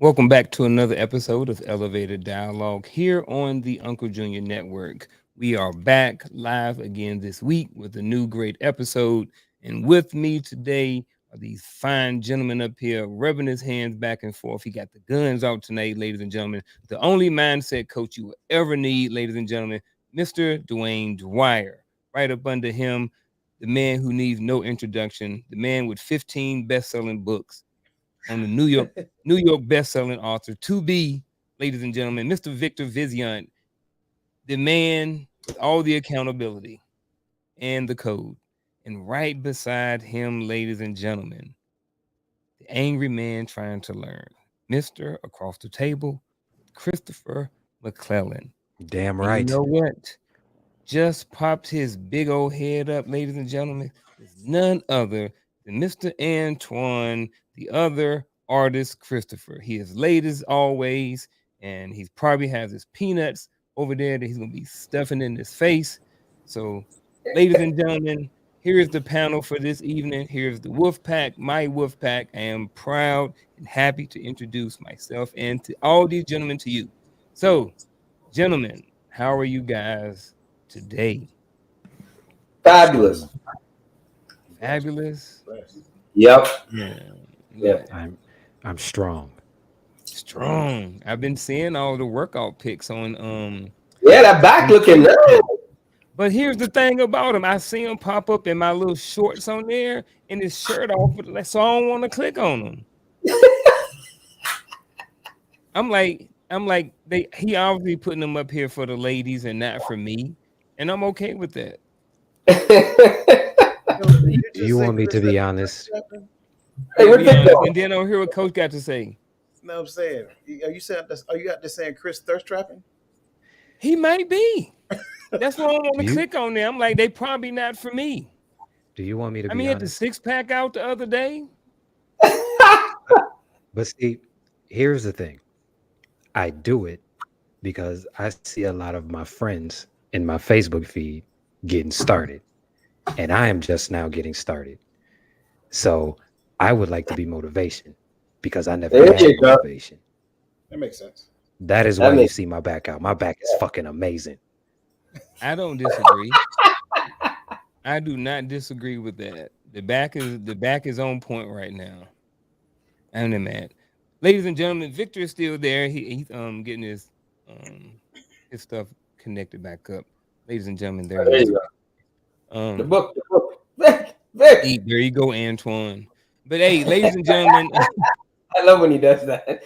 Welcome back to another episode of Elevated Dialogue here on the Uncle Junior Network. We are back live again this week with a new great episode. And with me today are these fine gentlemen up here rubbing his hands back and forth. He got the guns out tonight, ladies and gentlemen. The only mindset coach you will ever need, ladies and gentlemen, Mr. Dwayne Dwyer. Right up under him, the man who needs no introduction, the man with 15 best-selling books on the New York best-selling author to be, ladies and gentlemen, Mr. Victor Viziant, the man with all the accountability and the code. And right beside him, ladies and gentlemen, the angry man trying to learn, Mr. Across the Table, Christopher McClellan. Damn And you right. know what? Just popped his big old head up, ladies and gentlemen, is none other than Mr. Antoine, the other artist, Christopher. He is late as always, and he probably has his peanuts over there that he's going to be stuffing in his face. So, ladies and gentlemen, here is the panel for this evening. Here's the Wolf Pack, my Wolf Pack. I am proud and happy to introduce myself and to all these gentlemen to you. So, gentlemen, how are you guys today? Fabulous. Fabulous. Yep. Yeah. Yeah. I'm strong. Strong. I've been seeing all the workout pics on Yeah, that back looking nice. but here's the thing about him. I see him pop up in my little shorts on there and his shirt off, so I don't want to click on him. I'm like he obviously putting them up here for the ladies and not for me. And I'm okay with that. Do you want me to be honest? Hey, Yeah, where'd be Vic honest. go? And then I'll hear what Coach got to say. No, I'm saying, are you saying this? Are you out there saying Chris thirst trapping? He might be. That's why I don't want Do to you click on there. I'm like, they probably not for me. do you want me to I be mean, he had the honest? six pack out the other day. But see, here's the thing. I do it because I see a lot of my friends in my Facebook feed getting started, and I am just now getting started. So I would like to be motivation because I never There had you go. motivation. That makes sense. That is That why you makes see my back out. My back is fucking amazing. I don't disagree. I do not disagree with that. The back is on point right now. I'm the man. Ladies and gentlemen, Victor is still there. He's getting his stuff connected back up. Ladies and gentlemen, there he there is. you go. The Um book, the book. Vic, Vic. there you go, Antoine. But hey, ladies and gentlemen, I love when he does that.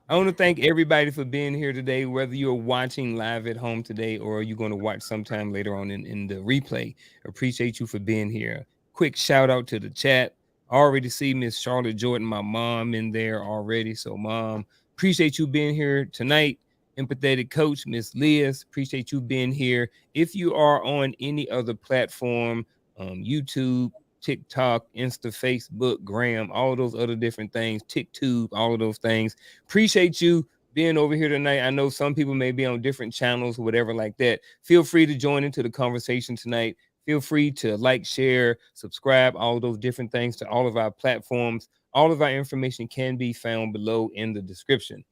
I want to thank everybody for being here today, whether you're watching live at home today or you're going to watch sometime later on in the replay. Appreciate you for being here. Quick shout out to the chat. I already see Miss Charlotte Jordan, my mom, in there already. So, mom, appreciate you being here tonight. Empathetic coach, Miss Liz, appreciate you being here. If you are on any other platform, YouTube, TikTok, Insta, Facebook, Gram, all those other different things, TikTok, all of those things. Appreciate you being over here tonight. I know some people may be on different channels or whatever like that. Feel free to join into the conversation tonight. Feel free to like, share, subscribe, all those different things to all of our platforms. All of our information can be found below in the description.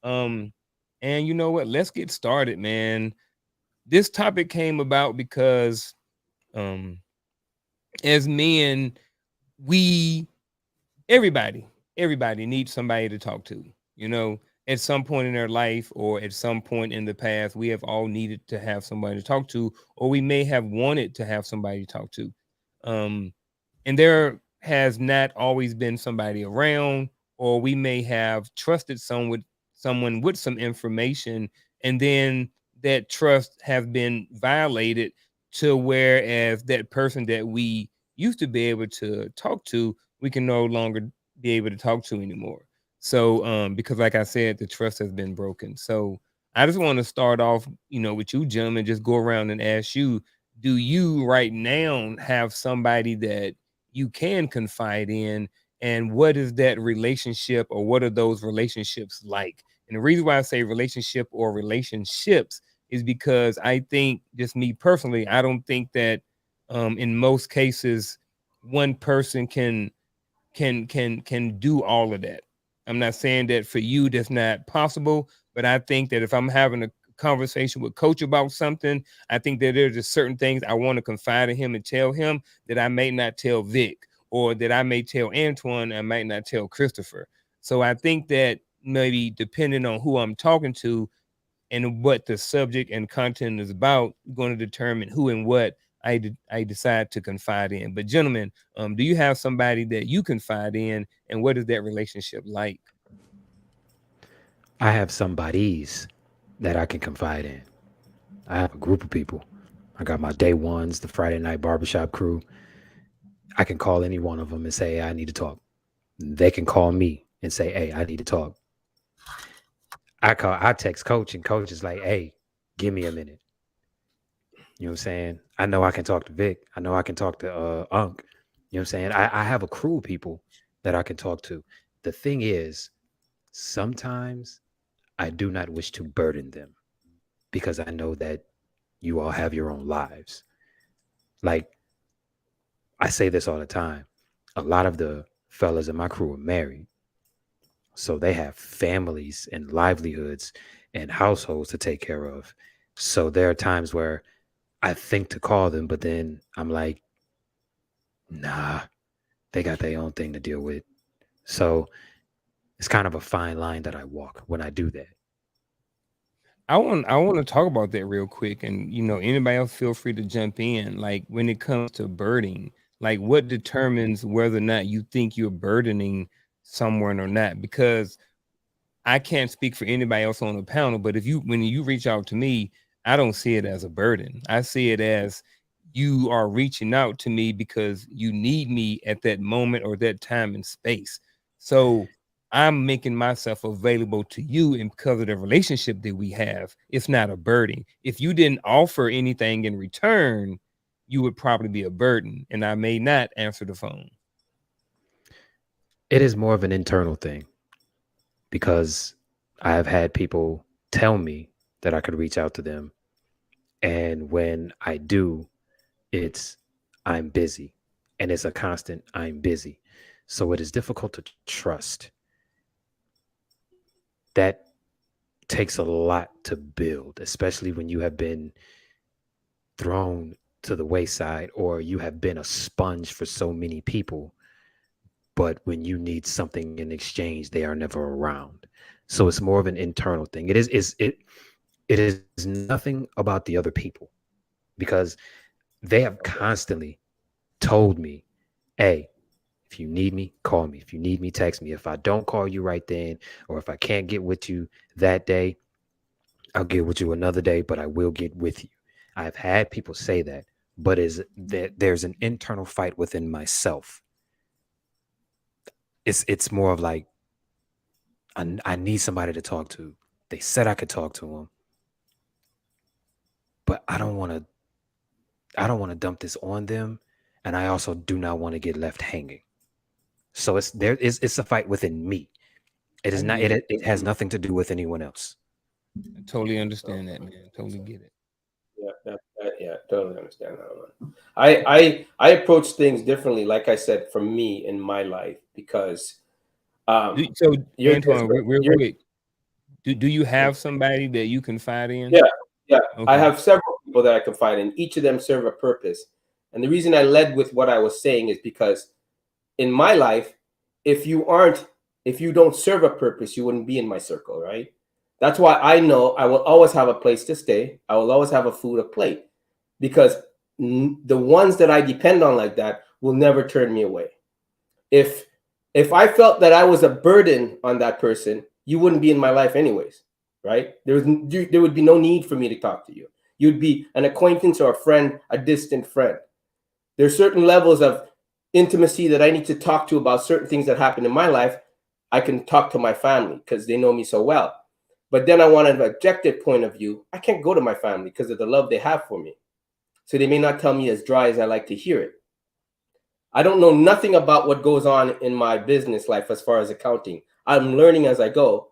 Um, and you know what? Let's get started, man. This topic came about because um as men, we everybody everybody needs somebody to talk to, you know, at some point in their life or at some point in the past. We have all needed to have somebody to talk to, or we may have wanted to have somebody to talk to. Um and there has not always been somebody around, or we may have trusted someone with some information, and then that trust have been violated, to whereas that person that we used to be able to talk to, we can no longer be able to talk to anymore. So because like I said, the trust has been broken. So I just want to start off, with you, gentlemen, just go around and ask you, do you right now have somebody that you can confide in, and what is that relationship, or what are those relationships like? And the reason why I say relationship or relationships is because I think, just me personally, I don't think that in most cases one person can do all of that. I'm not saying that for you that's not possible, but I think that if I'm having a conversation with coach about something, I think that there's just certain things I want to confide in him and tell him that I may not tell Vic, or that I may tell Antoine, I might not tell Christopher. So I think that maybe depending on who I'm talking to and what the subject and content is about, going to determine who and what I decide to confide in. But gentlemen, do you have somebody that you confide in, and what is that relationship like? I have somebodies that I can confide in. I have a group of people. I got my day ones, the Friday night barbershop crew. I can call any one of them and say, hey, I need to talk. They can call me and say, hey, I need to talk. I text coach, and coach is like, hey, give me a minute. You know what I'm saying? I know I can talk to Vic. I know I can talk to Unc. You know what I'm saying? I have a crew of people that I can talk to. The thing is, sometimes I do not wish to burden them because I know that you all have your own lives. Like, I say this all the time. A lot of the fellas in my crew are married. So they have families and livelihoods and households to take care of. So there are times where I think to call them, but then I'm like, nah, they got their own thing to deal with. So it's kind of a fine line that I walk when I do that. I want to talk about that real quick, and anybody else feel free to jump in. Like, when it comes to burdening, like, what determines whether or not you think you're burdening someone or not? Because I can't speak for anybody else on the panel, but when you reach out to me, I don't see it as a burden. I see it as you are reaching out to me because you need me at that moment or that time and space. So I'm making myself available to you, and because of the relationship that we have, it's not a burden. If you didn't offer anything in return, you would probably be a burden, and I may not answer the phone. It is more of an internal thing because I have had people tell me that I could reach out to them. And when I do, it's I'm busy. And it's a constant I'm busy. So it is difficult to trust. That takes a lot to build, especially when you have been thrown to the wayside or you have been a sponge for so many people. But when you need something in exchange, they are never around. So it's more of an internal thing. It is nothing about the other people because they have constantly told me, hey, if you need me, call me. If you need me, text me. If I don't call you right then, or if I can't get with you that day, I'll get with you another day, but I will get with you. I've had people say that, but is that there's an internal fight within myself. It's more of like I need somebody to talk to. They said I could talk to them, but I don't want to dump this on them, and I also do not want to get left hanging. So it's a fight within me. It is not it has nothing to do with anyone else. I totally understand that, man. Totally get it. Yeah, totally understand that one. I approach things differently, like I said, for me in my life, because So you're Antoine, different. real quick, do you have somebody that you confide in? Yeah. Okay. I have several people that I confide in. Each of them serve a purpose. And the reason I led with what I was saying is because in my life, if you don't serve a purpose, you wouldn't be in my circle, right? That's why I know I will always have a place to stay. I will always have a food, a plate, because the ones that I depend on like that will never turn me away. If I felt that I was a burden on that person, you wouldn't be in my life anyways, right? There would be no need for me to talk to you. You'd be an acquaintance or a friend, a distant friend. There's certain levels of intimacy that I need to talk to about certain things that happen in my life. I can talk to my family because they know me so well. But then I want an objective point of view. I can't go to my family because of the love they have for me. So they may not tell me as dry as I like to hear it. I don't know nothing about what goes on in my business life as far as accounting. I'm learning as I go,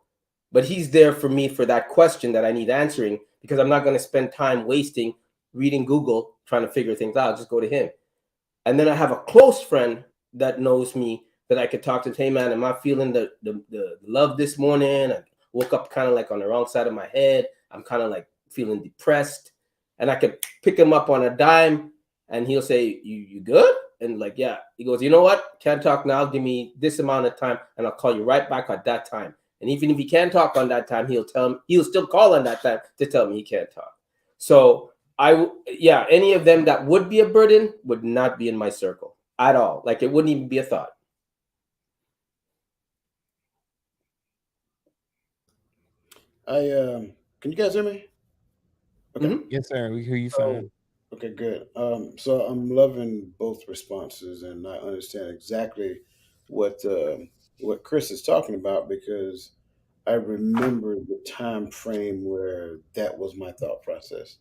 but he's there for me for that question that I need answering, because I'm not going to spend time wasting reading Google trying to figure things out. Just go to him. And then I have a close friend that knows me because I could talk to, hey man, am I feeling the love this morning? I woke up kind of like on the wrong side of my head. I'm kind of like feeling depressed, and I could pick him up on a dime, and he'll say, you good? And like, yeah. He goes, you know what? Can't talk now. Give me this amount of time, and I'll call you right back at that time. And even if he can't talk on that time, he'll still call on that time to tell me he can't talk. So yeah, any of them that would be a burden would not be in my circle at all. Like, it wouldn't even be a thought. I can you guys hear me? Okay. Mhm. Yes, sir. We hear you So fine. okay, good. So I'm loving both responses, and I understand exactly what what Chris is talking about, because I remember the time frame where that was my thought process.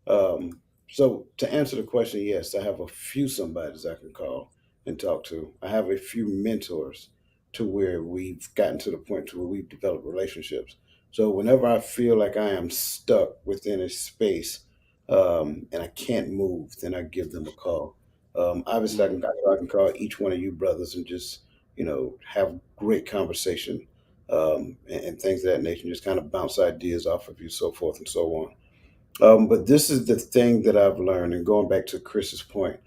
Um, so to answer the question, yes, I have a few somebodies I can call and talk to. I have a few mentors to where we've gotten to the point to where we've developed relationships. So whenever I feel like I am stuck within a space, and I can't move, then I give them a call. Obviously, Mhm. I can call each one of you brothers and just have great conversation, and things of that nature. Just kind of bounce ideas off of you, so forth and so on. But this is the thing that I've learned, and going back to Chris's point,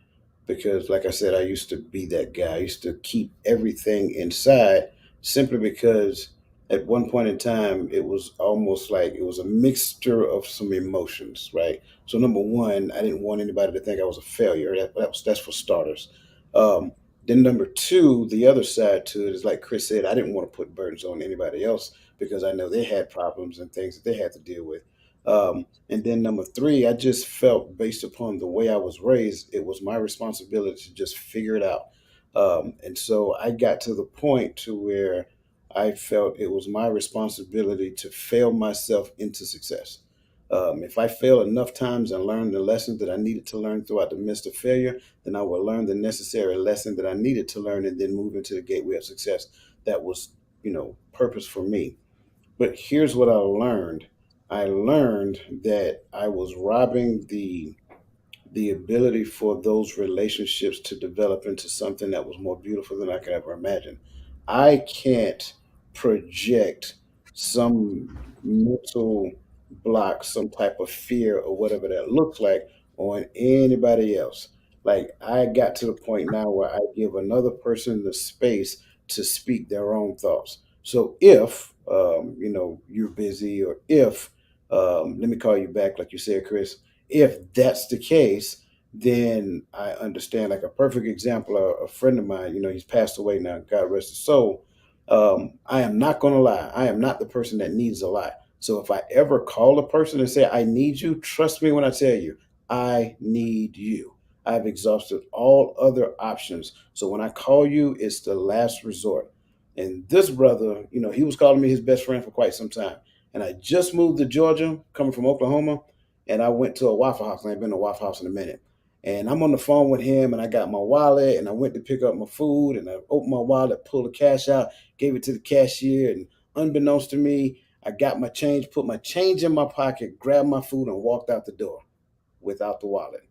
because like I said, I used to be that guy. I used to keep everything inside simply because at one point in time it was almost like it was a mixture of some emotions, right? So number one, I didn't want anybody to think I was a failure. That's for starters. Um, then number two, the other side to it is like Chris said, I didn't want to put burdens on anybody else because I know they had problems and things that they had to deal with. And then number three, I just felt based upon the way I was raised, it was my responsibility to just figure it out. And so I got to the point to where I felt it was my responsibility to fail myself into success. If I failed enough times and learned the lessons that I needed to learn throughout the midst of failure, then I would learn the necessary lesson that I needed to learn and then move into the gateway of success. That was, purpose for me. But here's what I learned. I learned that I was robbing the ability for those relationships to develop into something that was more beautiful than I could ever imagine. I can't project some mental block, some type of fear or whatever that looks like on anybody else. Like, I got to the point now where I give another person the space to speak their own thoughts. So if you're busy, or if let me call you back, like you said, Chris, if that's the case, then I understand. Like a perfect example, a friend of mine, he's passed away now, God rest his soul. I am not going to lie. I am not the person that needs a lot. So if I ever call a person and say, I need you, trust me when I tell you, I need you. I've exhausted all other options. So when I call you, it's the last resort. And this brother, he was calling me his best friend for quite some time. And I just moved to Georgia, coming from Oklahoma, and I went to a Waffle House. And I ain't been to a Waffle House in a minute. And I'm on the phone with him, and I got my wallet, and I went to pick up my food, and I opened my wallet, pulled the cash out, gave it to the cashier, and unbeknownst to me, I got my change, put my change in my pocket, grabbed my food, and walked out the door without the wallet.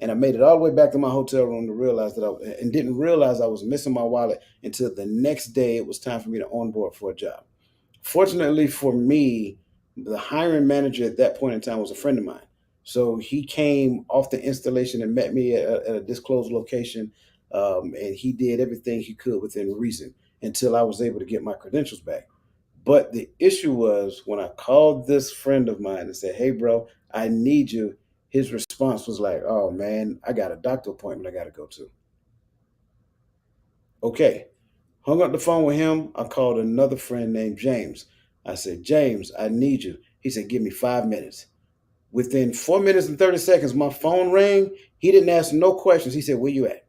And I made it all the way back to my hotel room to realize and didn't realize I was missing my wallet until the next day it was time for me to onboard for a job. Fortunately for me, the hiring manager at that point in time was a friend of mine. So he came off the installation and met me at a disclosed location, and he did everything he could within reason until I was able to get my credentials back. But the issue was when I called this friend of mine and said, "Hey, bro, I need you." His response was like, "Oh man, I got a doctor appointment I got to go to." Okay, hung up the phone with him. I called another friend named James. I said, James, I need you. He said, give me 5 minutes. Within 4 minutes and 30 seconds, my phone rang. He didn't ask no questions. He said, where you at?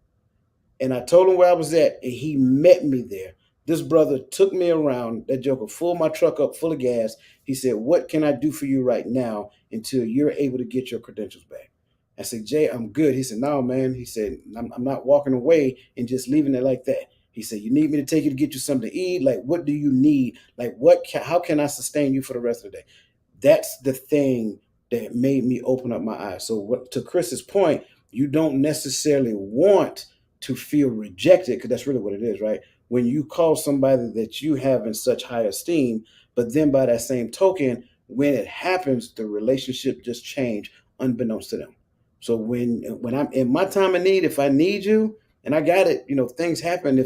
And I told him where I was at, and he met me there. This brother took me around. That joker filled my truck up full of gas. He said, what can I do for you right now until you're able to get your credentials back? I said, Jay, I'm good. He said, no, man. He said, I'm not walking away and just leaving it like that. He said, you need me to take you to get you something to eat? Like, what do you need? Like, how can I sustain you for the rest of the day? That's the thing that made me open up my eyes. So to Chris's point, you don't necessarily want to feel rejected, because that's really what it is, right? when you call somebody that you have in such high esteem, but then by that same token, when it happens, the relationship just change unbeknownst to them. So when I'm in my time of need, if I need you and I got it, things happen.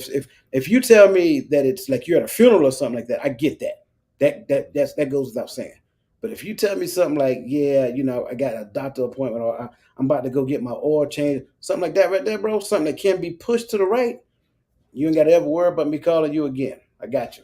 If you tell me that it's like you're at a funeral or something like that, I get that. That goes without saying. But if you tell me something like, yeah, I got a doctor appointment, or I'm about to go get my oil changed, something like that right there, bro, something that can be pushed to the right, you ain't got to ever worry about me calling you again. I got you.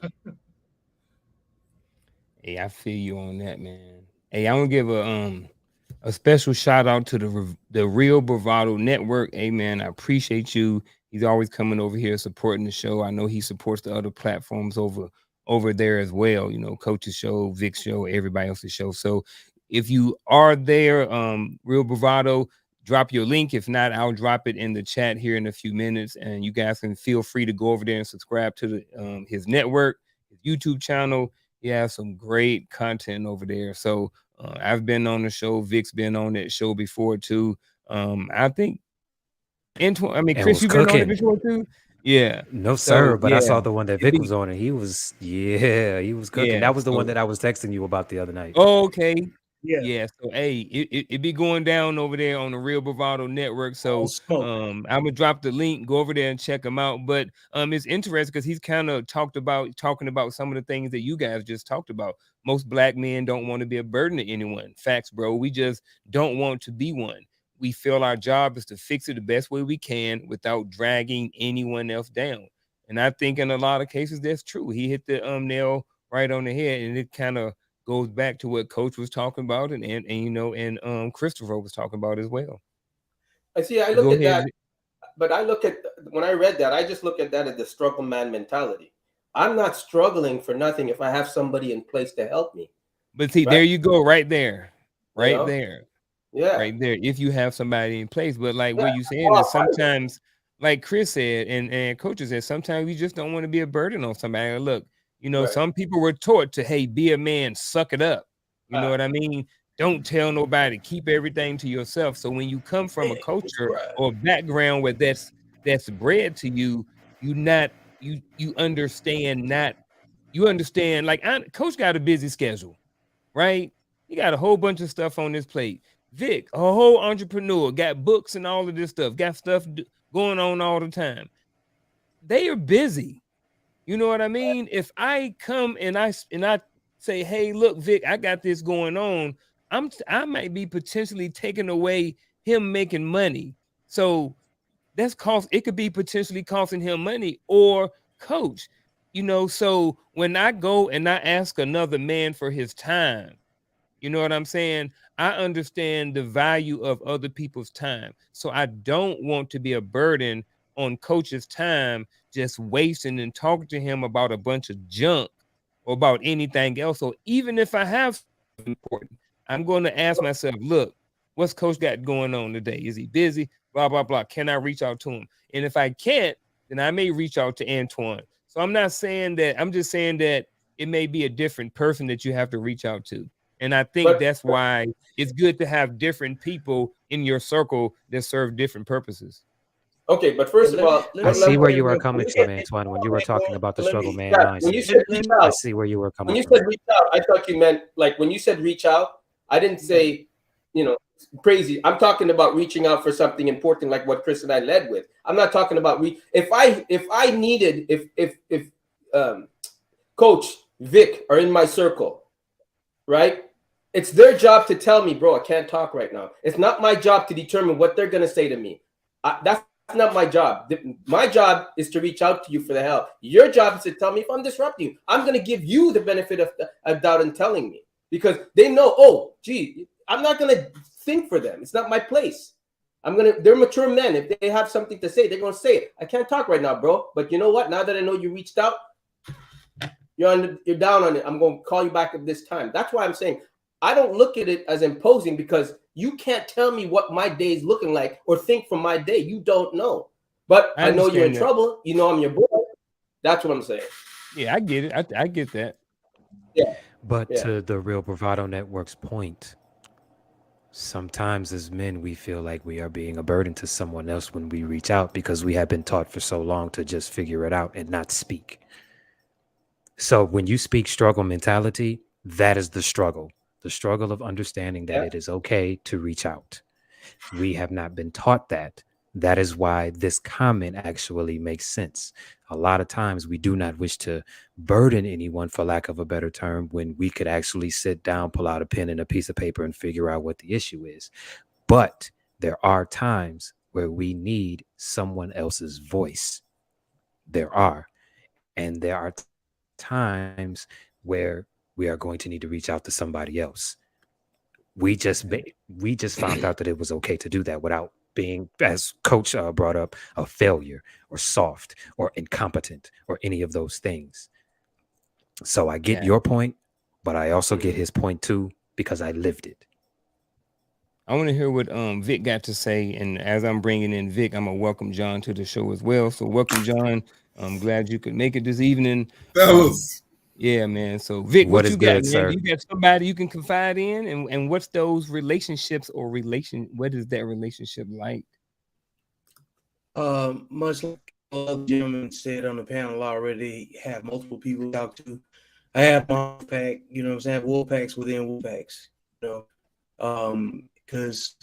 Hey, I feel you on that, man. Hey, I want to give a special shout out to the Real Bravado Network. Hey, man, I appreciate you. He's always coming over here supporting the show. I know he supports the other platforms over there as well. Coach's show, Vic's show, everybody else's show. So if you are there, Real Bravado, drop your link. If not, I'll drop it in the chat here in a few minutes, and you guys can feel free to go over there and subscribe to his network, his YouTube channel. He has some great content over there. So I've been on the show. Vic's been on that show before too. I think And Chris, was you've been on it cooking. before too. Yeah. No, So sir. But I yeah, saw the one that it'd Vic be was on, and he was cooking. yeah. That was the one So that I was texting you about the other night. oh, okay. Yeah. Yeah. So hey, it be going down over there on the Real Bravado Network. All So smoke. I'm gonna drop the link, go over there and check him out. But it's interesting because he's kind of talking about some of the things that you guys just talked about. Most black men don't want to be a burden to anyone. Facts, bro. We just don't want to be one. We feel our job is to fix it the best way we can without dragging anyone else down. And I think in a lot of cases that's true. He hit the nail right on the head, and it kind of goes back to what Coach was talking about, and Christopher was talking about as well. I see. I So look go at ahead. that, but I look at when I read that, I just look at that as the struggle man mentality. I'm not struggling for nothing if I have somebody in place to help me, But see, right? there you go, right there, You right know? there. Yeah. Right there, if you have somebody in place. But like Yeah. what you saying is sometimes, like Chris said, and coaches said, sometimes we just don't want to be a burden on somebody. Look, Right. some people were taught to, hey, be a man, suck it up. You know Ah, what I mean? Don't tell nobody, keep everything to yourself. So when you come from a man, it's culture right. or background where that's bred to you, you not you understand not you understand like coach got a busy schedule, right? He got a whole bunch of stuff on his plate. Vic, a whole entrepreneur, got books and all of this stuff, got stuff going on all the time. They are busy. You know what I mean? If I come and I say, "Hey, look, Vic, I got this going on," I might be potentially taking away him making money. So it could be potentially costing him money or coach. So when I go and I ask another man for his time, you know what I'm saying? I understand the value of other people's time. So I don't want to be a burden on coach's time, just wasting and talking to him about a bunch of junk or about anything else. So even if I have something important, I'm going to ask myself, look, what's coach got going on today? Is he busy? Blah, blah, blah. Can I reach out to him? And if I can't, then I may reach out to Antoine. So I'm not saying that, I'm just saying that it may be a different person that you have to reach out to. And I think But that's why it's good to have different people in your circle that serve different purposes. okay, but first of all, I see where you were when coming you from, said Antoine, when you were talking about the struggle man yeah, when you mindset. said reach I out, see where you were when coming you from. said reach out, I thought you meant like when you said reach out, I didn't say, crazy. I'm talking about reaching out for something important, like what Chris and I led with. I'm not talking about if I needed if Coach Vic are in my circle, right? It's their job to tell me, bro, I can't talk right now. It's not my job to determine what they're gonna say to me. That's not my job. My job is to reach out to you for the help. Your job is to tell me if I'm disrupting you. I'm gonna give you the benefit of doubt in telling me because they know. Oh, gee, I'm not gonna think for them. It's not my place. They're mature men. If they have something to say, they're gonna say it. I can't talk right now, bro. But you know what? Now that I know you reached out, you're down on it. I'm gonna call you back at this time. That's why I'm saying I don't look at it as imposing because you can't tell me what my day is looking like or think from my day. You don't know. But I know you're in trouble. You know I'm your boy. That's what I'm saying. Yeah, I get it. I get that. Yeah. But Yeah. to the Real Bravado Network's point, Sometimes as men, we feel like we are being a burden to someone else when we reach out because we have been taught for so long to just figure it out and not speak. So when you speak struggle mentality, that is the struggle of understanding that Yeah. it is okay to reach out. We have not been taught that. That is why this comment actually makes sense. A lot of times we do not wish to burden anyone, for lack of a better term, when we could actually sit down, pull out a pen and a piece of paper and figure out what the issue is. But there are times where we need someone else's voice. There are. And there are times where we are going to need to reach out to somebody else. We just found out that it was okay to do that without being, as Coach brought up, a failure or soft or incompetent or any of those things. So I get Yeah. your point, but I also get Mhm. his point too because I lived it. I want to hear what Vic got to say, and as I'm bringing in Vic, I'm gonna welcome John to the show as well. So welcome, John. I'm glad you could make it this evening. Um, Fellas, yeah, man. So Vic, What what is you got, good, man? Do sir? you got somebody you can confide in, and what's those relationships or relation? What is that relationship like? Much like all other gentlemen said on the panel already, have multiple people to talk to. I have my wolf pack, you know what I'm saying? Wolf packs within wolf packs, you know. Because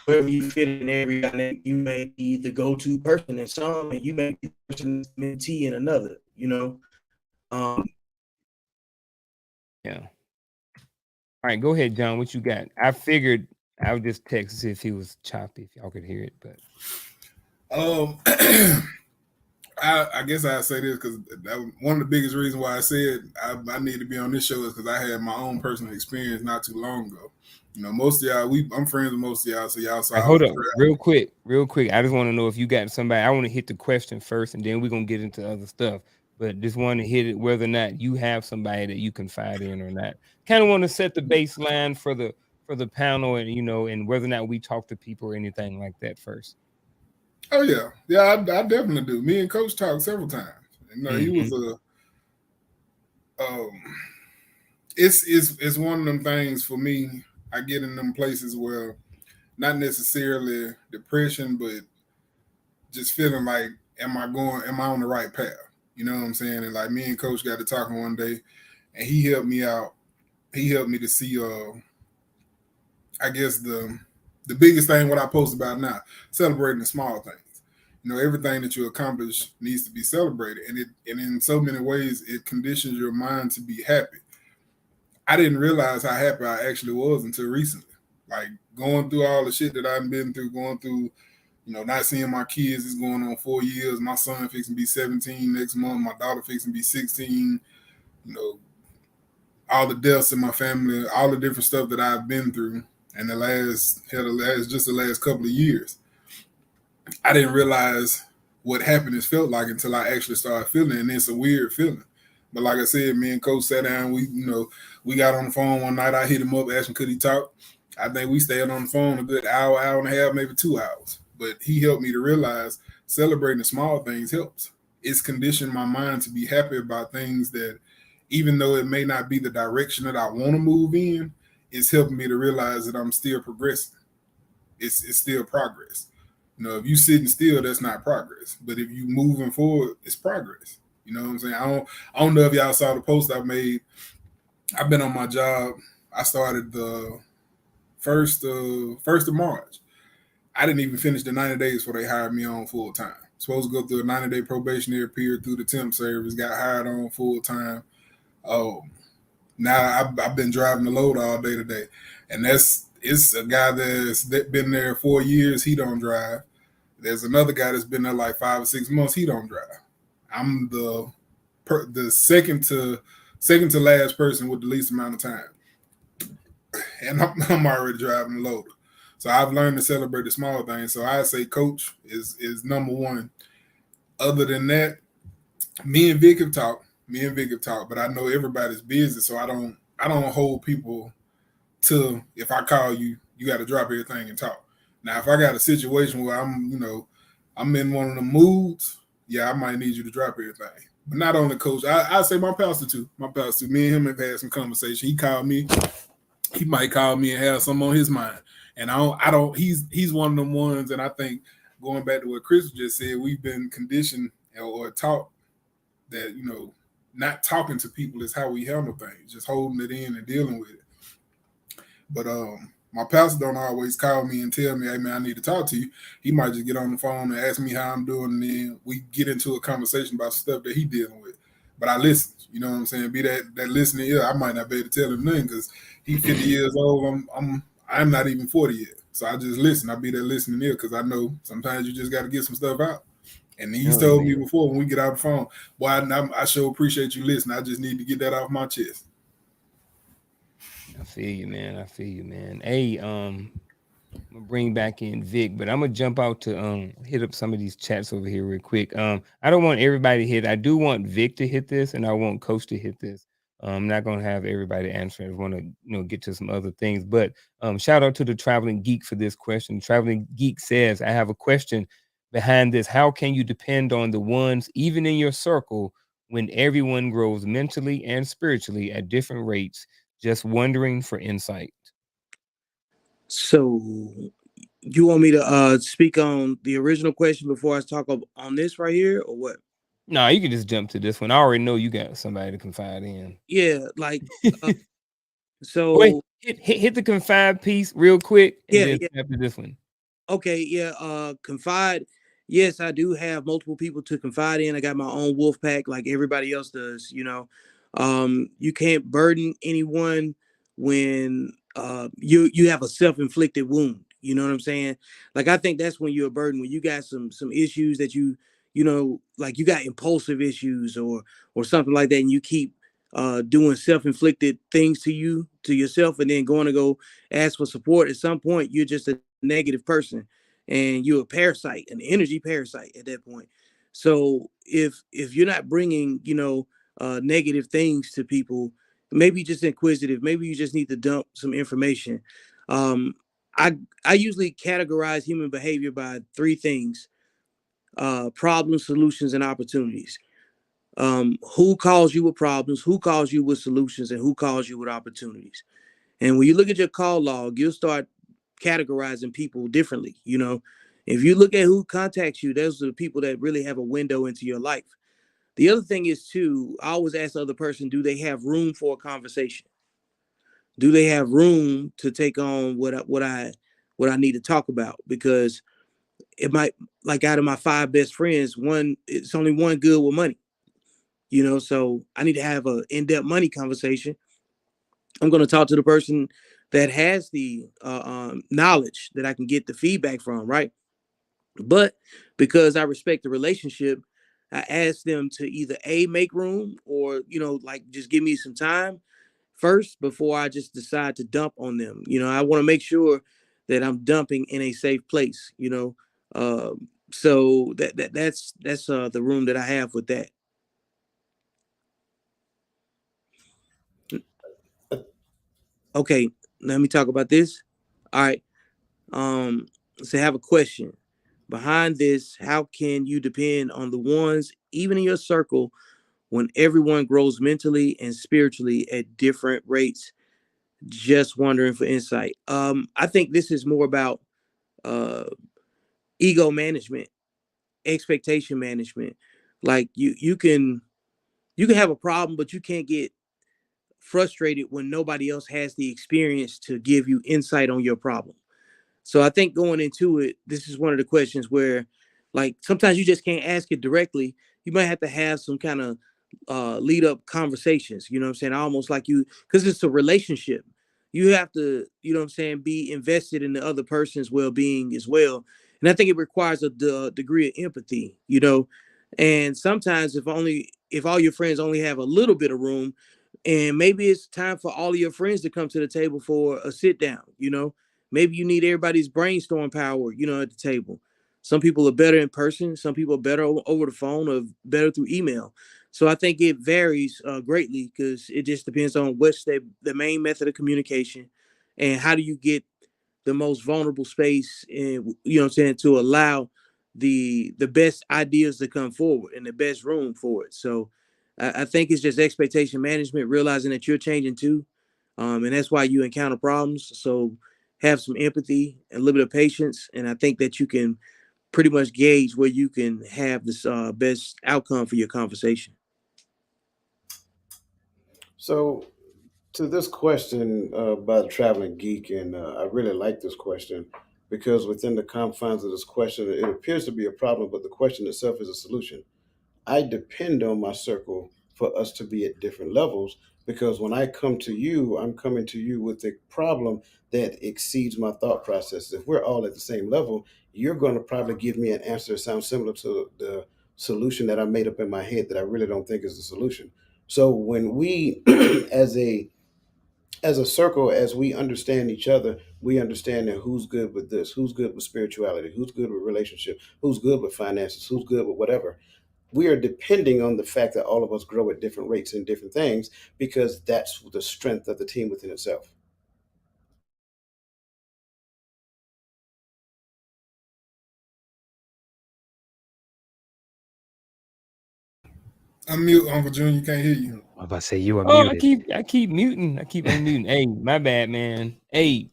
wherever you fit in every dynamic, you may be the go-to person in some, and you may be the person that's mentee in another, you know. Um, Yeah. All right, go ahead, John. What you got? I figured I would just text to see if he was choppy, if y'all could hear it, but I guess I say this because one of the biggest reasons why I said I need to be on this show is because I had my own personal experience not too long ago. You know, most of y'all, I'm friends with most of y'all, so y'all saw like, I hold was up, real quick. I just want to know if you got somebody. I want to hit the question first, and then we're gonna get into other stuff. But just want to hit it whether or not you have somebody that you confide in or not. Kind of want to set the baseline for the panel, and and whether or not we talk to people or anything like that first. Oh yeah, I definitely do. Me and Coach talked several times. You know, he was Mhm. um, it's one of them things for me. I get in them places where not necessarily depression, but just feeling like, am I on the right path? You know what I'm saying? And like me and Coach got to talking one day, and he helped me out. He helped me to see, I guess the biggest thing what I post about now, celebrating the small things. You know, everything that you accomplish needs to be celebrated, and in so many ways it conditions your mind to be happy. I didn't realize how happy I actually was until recently. Like going through all the shit that I've been through, going through, not seeing my kids is going on 4 years. My son fixing to be 17 next month. My daughter fixing to be 16. You know, all the deaths in my family, all the different stuff that I've been through, and the last couple of years. I didn't realize what happiness felt like until I actually started feeling it, and it's a weird feeling. But like I said, me and Coach sat down. We got on the phone one night. I hit him up, asked him could he talk. I think we stayed on the phone a good hour, hour and a half, maybe 2 hours. But he helped me to realize celebrating the small things helps. It's conditioned my mind to be happy about things that, even though it may not be the direction that I want to move in, it's helping me to realize that I'm still progressing. It's still progress. If you sitting still, that's not progress. But if you moving forward, it's progress. You know what I'm saying? I don't know if y'all saw the post I made. I've been on my job. I started the first of March. I didn't even finish the 90 days before they hired me on full time. Supposed to go through a 90-day probationary period through the temp service. Got hired on full time. Now I've been driving the load all day today, and it's a guy that's been there 4 years. He don't drive. There's another guy that's been there like 5 or 6 months. He don't drive. I'm the second to last person with the least amount of time, and I'm already driving the loader. So I've learned to celebrate the small things. So I say Coach is number one. Other than that, me and Vic have talked. But I know everybody's busy, so I don't hold people to, if I call you, you got to drop everything and talk. Now, if I got a situation where I'm in one of the moods, yeah, I might need you to drop everything. But not only Coach, I say my pastor too. Me and him have had some conversation. He called me. He might call me and have something on his mind. And I don't. He's one of them ones, and I think going back to what Chris just said, we've been conditioned or taught that not talking to people is how we handle things, just holding it in and dealing with it. But my pastor don't always call me and tell me, "Hey man, I need to talk to you." He might just get on the phone and ask me how I'm doing, and then we get into a conversation about stuff that he dealing with. But I listen. You know what I'm saying? Be that listening ear. I might not be able to tell him nothing because he's 50 years old. I'm not even 40 yet. So I just listen. I be that listening ear because I know sometimes you just got to get some stuff out. And he's told me before when we get out the phone, boy, I sure appreciate you listening. I just need to get that off my chest. I feel you, man. I feel you, man. Hey, I'm gonna bring back in Vic, but I'm gonna jump out to hit up some of these chats over here real quick. I don't want everybody to hit. I do want Vic to hit this, and I want Coach to hit this. I'm not gonna have everybody answer. I want to get to some other things. But shout out to the Traveling Geek for this question. The Traveling Geek says, "I have a question behind this. How can you depend on the ones, even in your circle, when everyone grows mentally and spiritually at different rates? Just wondering for insight." So you want me to speak on the original question before I talk on this right here, or what? No, you can just jump to this one. I already know you got somebody to confide in. Yeah, like Wait, so. hit the confide piece real quick, and Yeah, then yeah. after this one. Okay, yeah. Confide. Yes, I do have multiple people to confide in. I got my own wolf pack, like everybody else does. You can't burden anyone when you have a self-inflicted wound. You know what I'm saying? Like I think that's when you're a burden, when you got some issues that like you got impulsive issues or something like that, and you keep doing self-inflicted things to yourself, and then going to go ask for support. At some point, you're just a negative person, and you're a parasite, an energy parasite at that point. So if you're not bringing negative things to people, maybe just inquisitive, maybe you just need to dump some information. um I usually categorize human behavior by three things: problems, solutions, and opportunities. Who calls you with problems, who calls you with solutions, and who calls you with opportunities. And when you look at your call log, you'll start categorizing people differently. If you look at who contacts you, those are the people that really have a window into your life. The other thing is too, I always ask the other person, do they have room for a conversation? Do they have room to take on what I need to talk about? Because it might, like, out of my 5 best friends, it's only one good with money. So I need to have an in-depth money conversation. I'm going to talk to the person that has the knowledge that I can get the feedback from, right? But because I respect the relationship, I ask them to either make room, or like, just give me some time first before I just decide to dump on them. I want to make sure that I'm dumping in a safe place. So that's the room that I have with that. Okay, let me talk about this. All right. So I have a question behind this. How can you depend on the ones, even in your circle, when everyone grows mentally and spiritually at different rates? Just wondering for insight. I think this is more about uh ego management, expectation management. Like you can have a problem, but you can't get frustrated when nobody else has the experience to give you insight on your problem. So I think going into it, this is one of the questions where, like, sometimes you just can't ask it directly. You might have to have some kind of lead up conversations. You know what I'm saying? Almost like because it's a relationship. You have to, what I'm saying, be invested in the other person's well being as well. And I think it requires a degree of empathy. And sometimes if all your friends only have a little bit of room, and maybe it's time for all of your friends to come to the table for a sit down. Maybe you need everybody's brainstorm power, at the table. Some people are better in person. Some people are better over the phone, or better through email. So I think it varies greatly, because it just depends on what's the main method of communication, and how do you get the most vulnerable space, and what I'm saying, to allow the best ideas to come forward and the best room for it. So I think it's just expectation management, realizing that you're changing too, and that's why you encounter problems. So have some empathy and a little bit of patience, and I think that you can pretty much gauge where you can have this best outcome for your conversation. So, to this question by the traveling geek, and I really like this question because within the confines of this question, it appears to be a problem, but the question itself is a solution. I depend on my circle for us to be at different levels because when I come to you, I'm coming to you with a problem that exceeds my thought process. If we're all at the same level, you're going to probably give me an answer that sounds similar to the solution that I made up in my head that I really don't think is the solution. So when we as a circle, as we understand each other, we understand that who's good with this, who's good with spirituality, who's good with relationship, who's good with finances, who's good with whatever. We are depending on the fact that all of us grow at different rates in different things because that's the strength of the team within itself. Unmute, Uncle Junior. Can't hear you. I'm about to say you are Oh, I muted. keep muting. I keep unmuting. Hey, my bad, man. Hey,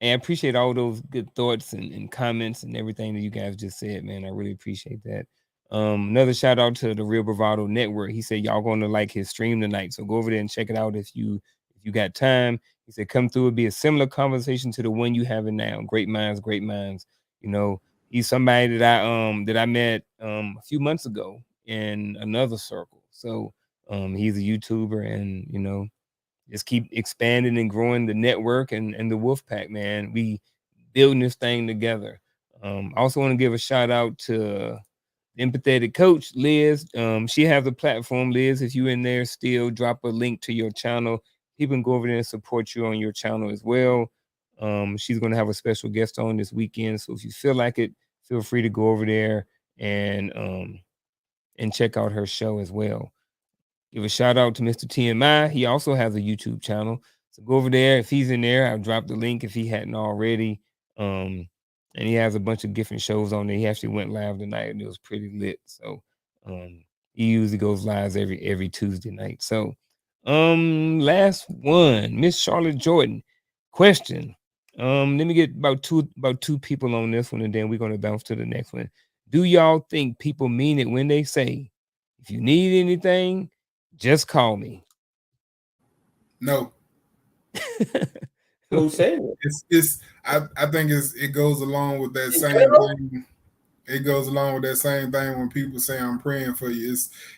and I appreciate all those good thoughts and comments and everything that you guys just said, man. I really appreciate that. Another shout out to the Real Bravado Network. He said y'all gonna like his stream tonight, so go over there and check it out if you got time. He said come through. It'll be a similar conversation to the one you having now. Great minds, great minds. You know, he's somebody that I met a few months ago in another circle. So he's a YouTuber, and just keep expanding and growing the network and the Wolf Pack, man. We building this thing together. I also want to give a shout out to empathetic coach Liz. She has a platform, Liz. If you in there still, drop a link to your channel. People can go over there and support you on your channel as well. She's going to have a special guest on this weekend, so if you feel like it, feel free to go over there and check out her show as well. Give a shout out to Mr. TMI. He also has a YouTube channel. So go over there. If he's in there, I'll drop the link if he hadn't already. And he has a bunch of different shows on there. He actually went live tonight and it was pretty lit. So he usually goes live every Tuesday night. So last one, Miss Charlotte Jordan. Question. Let me get about two people on this one, and then we're gonna bounce to the next one. Do y'all think people mean it when they say, if you need anything, just call me? No, Who's saying it? it's. I think it goes along with that In same general? thing. It goes along with that same thing when people say I'm praying for you.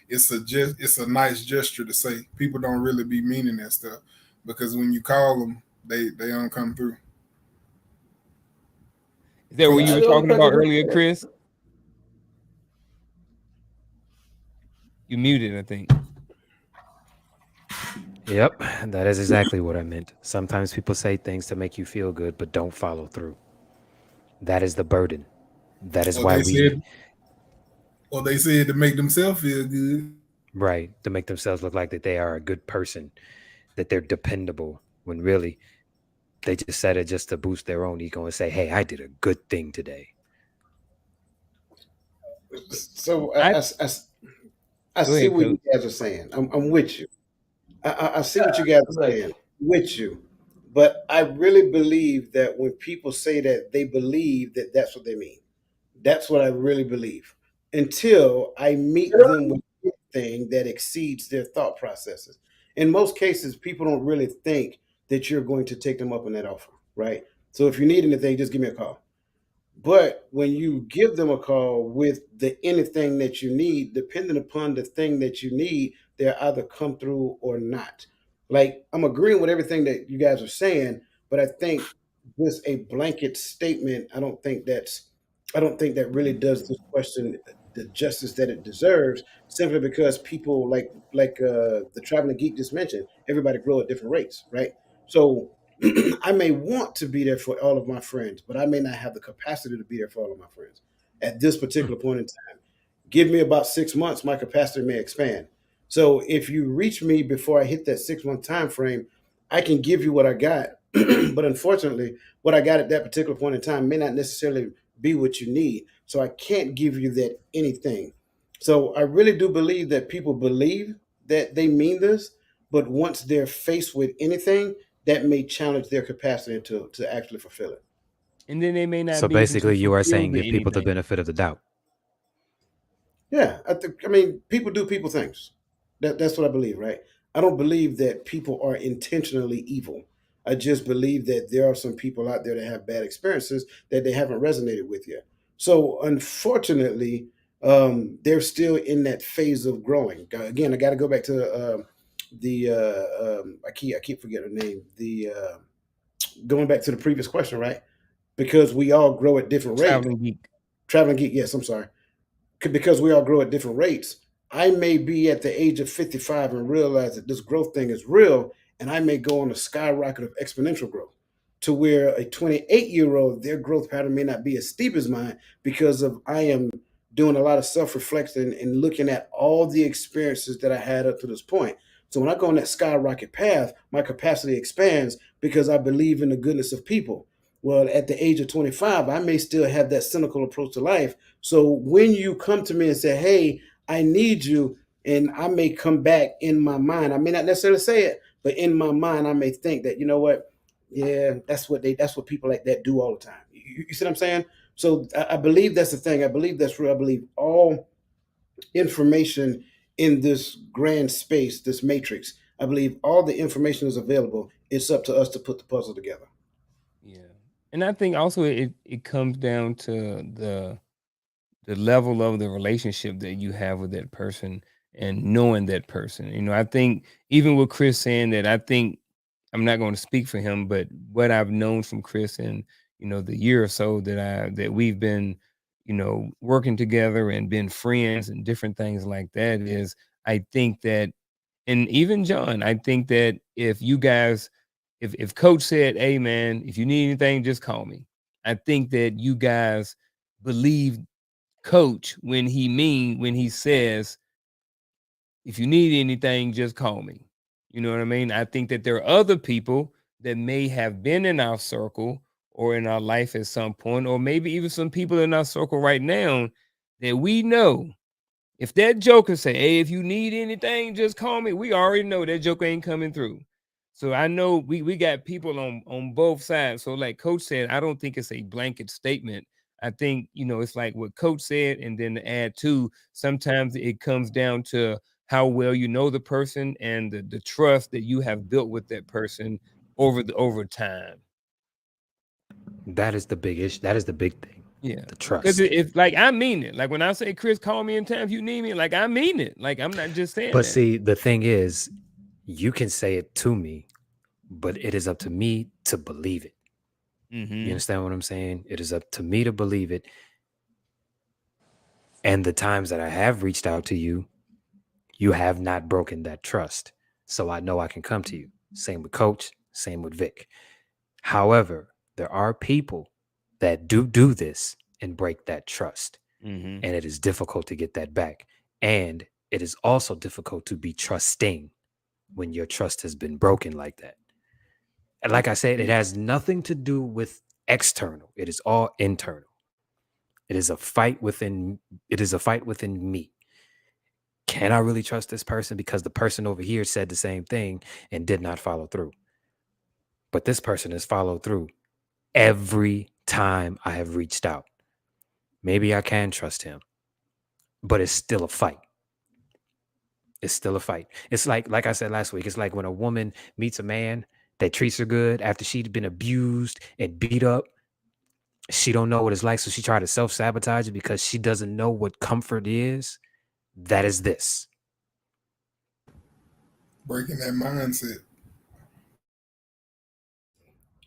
It's a nice gesture to say. People don't really be meaning that stuff because when you call them, they don't come through. Is that what Coach, you I were don't talking think about it's earlier, Chris? You muted, I think. Yep, that is exactly what I meant. Sometimes people say things to make you feel good, but don't follow through. That is the burden. That is or why they we, said, or they said to make themselves feel good. right, to make themselves look like that they are a good person, that they're dependable, when really they just said it just to boost their own ego and say, hey, I did a good thing today. So I I Go see ahead, what you coach. guys are saying. I'm with you. I see what you guys are Like, saying. With you. But I really believe that when people say that, they believe that that's what they mean. That's what I really believe. Until I meet them with anything that exceeds their thought processes. In most cases, people don't really think that you're going to take them up on that offer, right? So if you need anything, just give me a call. But when you give them a call with the anything that you need, depending upon the thing that you need, they'll either come through or not. Like I'm agreeing with everything that you guys are saying, but I think just a blanket statement, I don't think that really does this question the justice that it deserves, simply because people like the traveling geek just mentioned, everybody grow at different rates, right? So I may want to be there for all of my friends, but I may not have the capacity to be there for all of my friends at this particular point in time. Give me about 6 months, my capacity may expand. So if you reach me before I hit that 6 month time frame, I can give you what I got. But unfortunately, what I got at that particular point in time may not necessarily be what you need. So I can't give you that anything. So I really do believe that people believe that they mean this, but once they're faced with anything, that may challenge their capacity to actually fulfill it. And then they may not So be able to basically, you are fulfill saying give the people the anything. benefit of the doubt. Yeah, I mean, people do people things. That's what I believe, right? I don't believe that people are intentionally evil. I just believe that there are some people out there that have bad experiences that they haven't resonated with yet. So unfortunately, they're still in that phase of growing. Again, I got to go back to I keep forgetting the name. The Going back to the previous question, right? Because we all grow at different rates. Traveling geek. Traveling geek, yes, I'm sorry, because we all grow at different rates. I may be at the age of 55 and realize that this growth thing is real, and I may go on a skyrocket of exponential growth to where a 28-year-old, their growth pattern may not be as steep as mine because of I am doing a lot of self-reflection and looking at all the experiences that I had up to this point. So when I go on that skyrocket path, my capacity expands because I believe in the goodness of people. Well, at the age of 25, I may still have that cynical approach to life. So when you come to me and say, "Hey, I need you," and I may come back in my mind, I may not necessarily say it, but in my mind, I may think that, you know what, yeah, that's what people like that do all the time. You see what I'm saying? So I believe that's the thing. I believe that's real. I believe all information in this grand space, this matrix. I believe all the information is available. It's up to us to put the puzzle together. Yeah. And I think also it comes down to the level of the relationship that you have with that person and knowing that person. I think even with Chris saying that, I think I'm not going to speak for him, but what I've known from Chris and the year or so that we've been working together and been friends and different things like that is I think that, and even John, I think that if you guys, if Coach said, "Hey man, if you need anything, just call me," I think that you guys believe Coach when he says, "If you need anything, just call me." You know what I mean? I think that there are other people that may have been in our circle or in our life at some point, or maybe even some people in our circle right now that we know if that joker say, "Hey, if you need anything, just call me," we already know that joker ain't coming through. So I know we got people on both sides. So like Coach said, I don't think it's a blanket statement. I think it's like what Coach said, and then to add to, sometimes it comes down to how well you know the person and the trust that you have built with that person over time. That is the big issue. That is the big thing. Yeah. The Because trust. it's like I mean it. Like when I say, "Chris, call me in time if you need me," like I mean it. Like I'm not just saying But that. see, the thing is, you can say it to me, but it is up to me to believe it. You Mm-hmm. understand what I'm saying? It is up to me to believe it. And the times that I have reached out to you, you have not broken that trust. So I know I can come to you. Same with Coach, same with Vic. However, there are people that do this and break that trust. Mm-hmm. And it is difficult to get that back. And it is also difficult to be trusting when your trust has been broken like that. And like I said, it has nothing to do with external. It is all internal. It is a fight within me. Can I really trust this person? Because the person over here said the same thing and did not follow through. But this person has followed through every time I have reached out. Maybe I can trust him, but it's still a fight. It's still a fight. It's like I said last week, it's like when a woman meets a man that treats her good after she'd been abused and beat up. She don't know what it's like, so she tried to self-sabotage it because she doesn't know what comfort is. That is this. Breaking that mindset.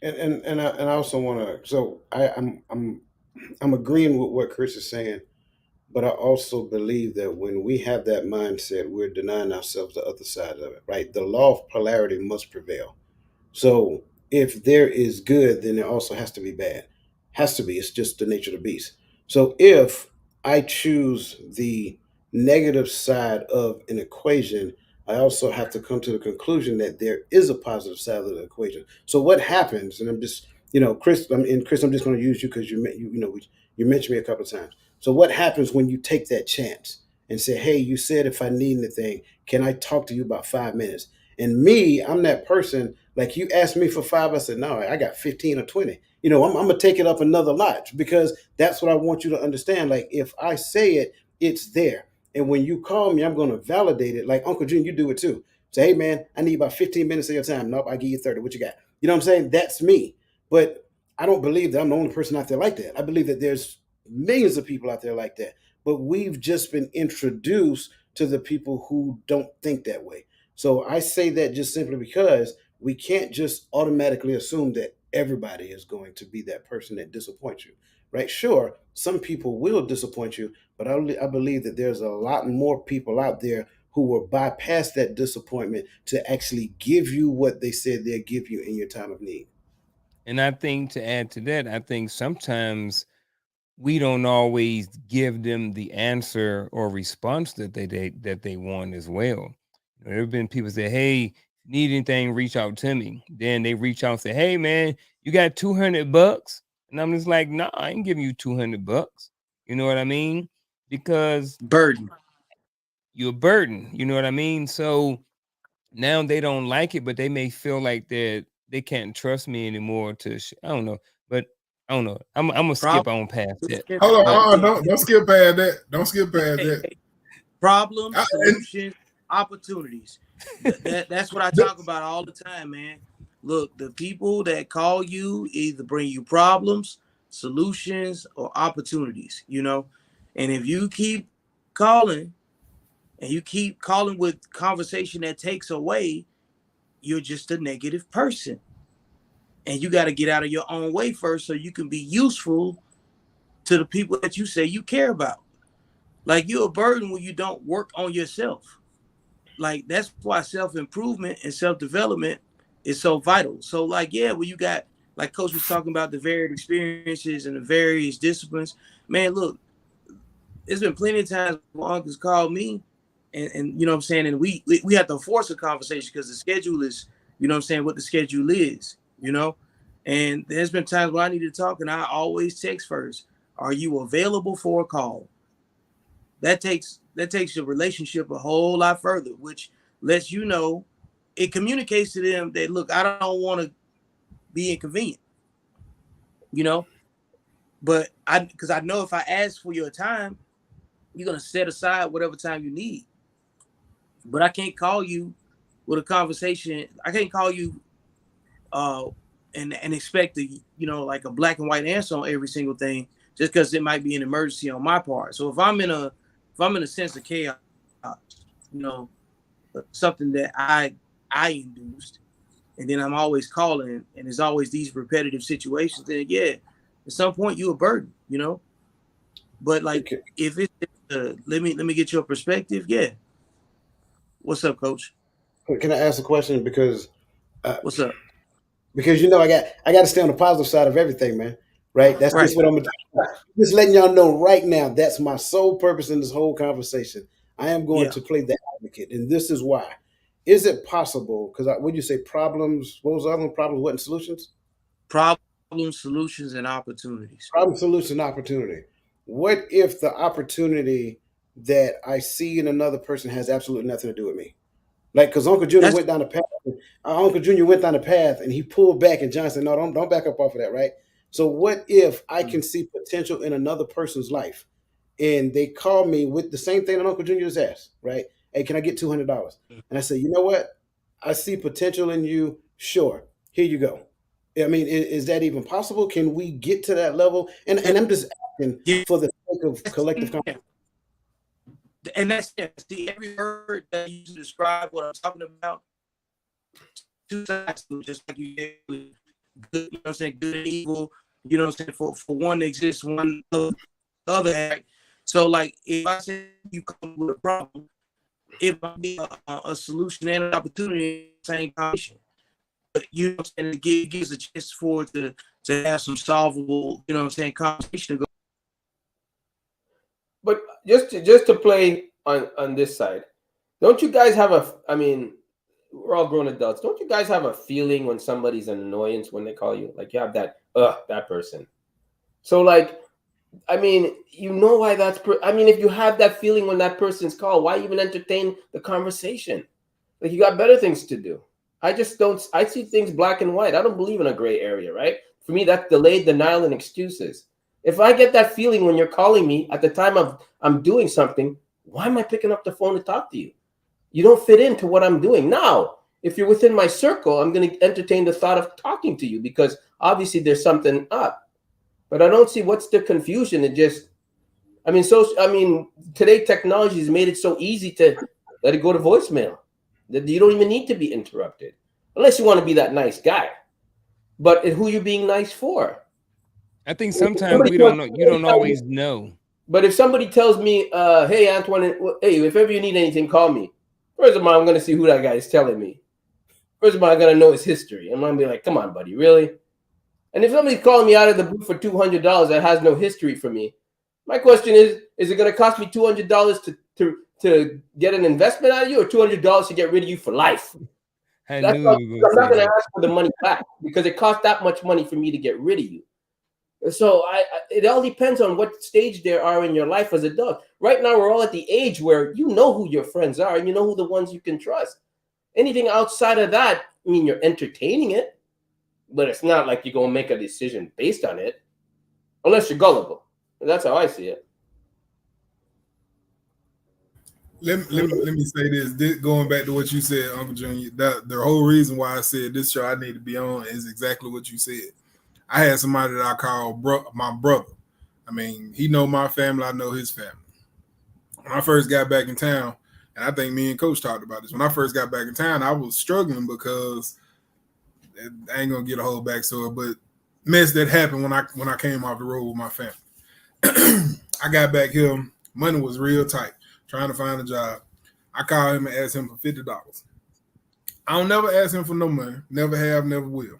And I also want to. So I'm agreeing with what Chris is saying, but I also believe that when we have that mindset, we're denying ourselves the other side of it. Right? The law of polarity must prevail. So if there is good, then there also has to be bad. Has to be. It's just the nature of the beast. So if I choose the negative side of an equation, I also have to come to the conclusion that there is a positive side of the equation. So what happens? And I'm just, Chris. Chris, I'm just going to use you because you mentioned me a couple of times. So what happens when you take that chance and say, "Hey, you said if I need anything, can I talk to you about 5 minutes?" And me, I'm that person. Like you asked me for 5, I said no, I got 15 or 20. You know, I'm gonna take it up another notch because that's what I want you to understand. Like if I say it, it's there. And when you call me, I'm gonna validate it. Like Uncle June, you do it too. Say, hey man, I need about 15 minutes of your time. Nope, I give you 30. What you got? You know what I'm saying? That's me. But I don't believe that I'm the only person out there like that. I believe that there's millions of people out there like that. But we've just been introduced to the people who don't think that way. So I say that just simply because we can't just automatically assume that everybody is going to be that person that disappoints you, right? Sure, some people will disappoint you, but I believe that there's a lot more people out there who will bypass that disappointment to actually give you what they said they'll give you in your time of need. And I think to add to that, I think sometimes we don't always give them the answer or response that they want as well. There have been people say, "Hey, need anything, reach out to me." Then they reach out and say, "Hey man, you got $200?" And I'm just like, "Nah, I ain't giving you $200." You know what I mean? Because Burden. you're a burden. You know what I mean? So now they don't like it, but they may feel like that they can't trust me anymore to I don't know, but I don't know. I'm gonna skip on past that. Hold on, Opportunity. don't skip past that. Don't skip past that. Problems, And solutions, opportunities. That's what I talk about all the time, man. Look, the people that call you either bring you problems, solutions, or opportunities, you know. And if you keep calling and you keep calling with conversation that takes away, you're just a negative person. And you got to get out of your own way first so you can be useful to the people that you say you care about. Like you're a burden when you don't work on yourself. Like that's why self-improvement and self-development is so vital. So like, yeah, when you got, like Coach was talking about the varied experiences and the various disciplines, man, look, there's been plenty of times when uncles called me and you know what I'm saying, and we have to force a conversation because the schedule is, you know what I'm saying, what the schedule is, you know. And there's been times when I need to talk and I always text first. Are you available for a call? That takes your relationship a whole lot further, which lets you know, it communicates to them that look, I don't want to be inconvenient, you know, but because I know if I ask for your time, you're gonna set aside whatever time you need. But I can't call you with a conversation. I can't call you uh and expect to, you know, like a black and white answer on every single thing just because it might be an emergency on my part. So if I'm in a sense of chaos, you know, something that I induced, and then I'm always calling, and there's always these repetitive situations, then yeah, at some point you're a burden, you know. But like Okay. if it's let me get your perspective, yeah. What's up, Coach? Can I ask a question? Uh, What's up? because you know I got to stay on the positive side of everything, man. Right? That's Right. just what I'm gonna do. Just letting y'all know right now. That's my sole purpose in this whole conversation. I am going Yeah. to play the advocate, and this is why. Is it possible? Because would you say problems? What was the other one? Problems, what, and solutions? Problems, solutions, and opportunities. Problem, solution, opportunity. What if the opportunity that I see in another person has absolutely nothing to do with me? Like, because Uncle Junior That's went down the path. Uncle Junior went down the path, and he pulled back, and John said, "No, don't back up off of that." Right. So, what if I can see potential in another person's life, and they call me with the same thing that Uncle Junior just asked? Right. Hey, can I get $200? And I say, you know what? I see potential in you. Sure. Here you go. I mean, is that even possible? Can we get to that level? And I'm just asking yeah. for the sake of collective conversation. And that's it. See, every word that you describe what I'm talking about, two sides to it, just like you did with good, you know what I'm saying, good and evil, you know what I'm saying, for one exists, one other act. So like if I say you come with a problem, it might be a solution and an opportunity in the same conversation. But you know what I'm saying, it gives a chance for it to have some solvable, you know what I'm saying, conversation to go. But just to play on this side, don't you guys have a? I mean, we're all grown adults. Don't you guys have a feeling when somebody's an annoyance when they call you? Like you have that person. So like, I mean, you know why I mean, if you have that feeling when that person's called, why even entertain the conversation? Like, you got better things to do. I just don't. I see things black and white. I don't believe in a gray area, right? For me, that's delayed denial and excuses. If I get that feeling when you're calling me at the time of I'm doing something, why am I picking up the phone to talk to you? You don't fit into what I'm doing. Now, if you're within my circle, I'm going to entertain the thought of talking to you because obviously there's something up. But I don't see what's the confusion. It just, today technology has made it so easy to let it go to voicemail that you don't even need to be interrupted unless you want to be that nice guy. But who you being nice for? I think sometimes we don't know. You don't always know. But if somebody tells me, hey, Antoine, hey, if ever you need anything, call me. First of all, I'm going to see who that guy is telling me. First of all, I'm going to know his history. I'm going to be like, come on, buddy, really? And if somebody's calling me out of the blue for $200 that has no history for me, my question is it going to cost me $200 to get an investment out of you or $200 to get rid of you for life? I'm not going to ask for the money back because it cost that much money for me to get rid of you. So it all depends on what stage there are in your life as adults. Right now, we're all at the age where you know who your friends are and you know who the ones you can trust. Anything outside of that, I mean, you're entertaining it, but it's not like you're going to make a decision based on it, unless you're gullible. That's how I see it. Let me say this, going back to what you said, Uncle Junior, the whole reason why I said this show I need to be on is exactly what you said. I had somebody that I call my brother. I mean, he know my family, I know his family. When I first got back in town, and I think me and Coach talked about this, when I first got back in town, I was struggling because I ain't gonna get a whole backstory, but mess that happened when I came off the road with my family. I got back here, money was real tight, trying to find a job. I called him and asked him for $50. I don't never ask him for no money, never have, never will.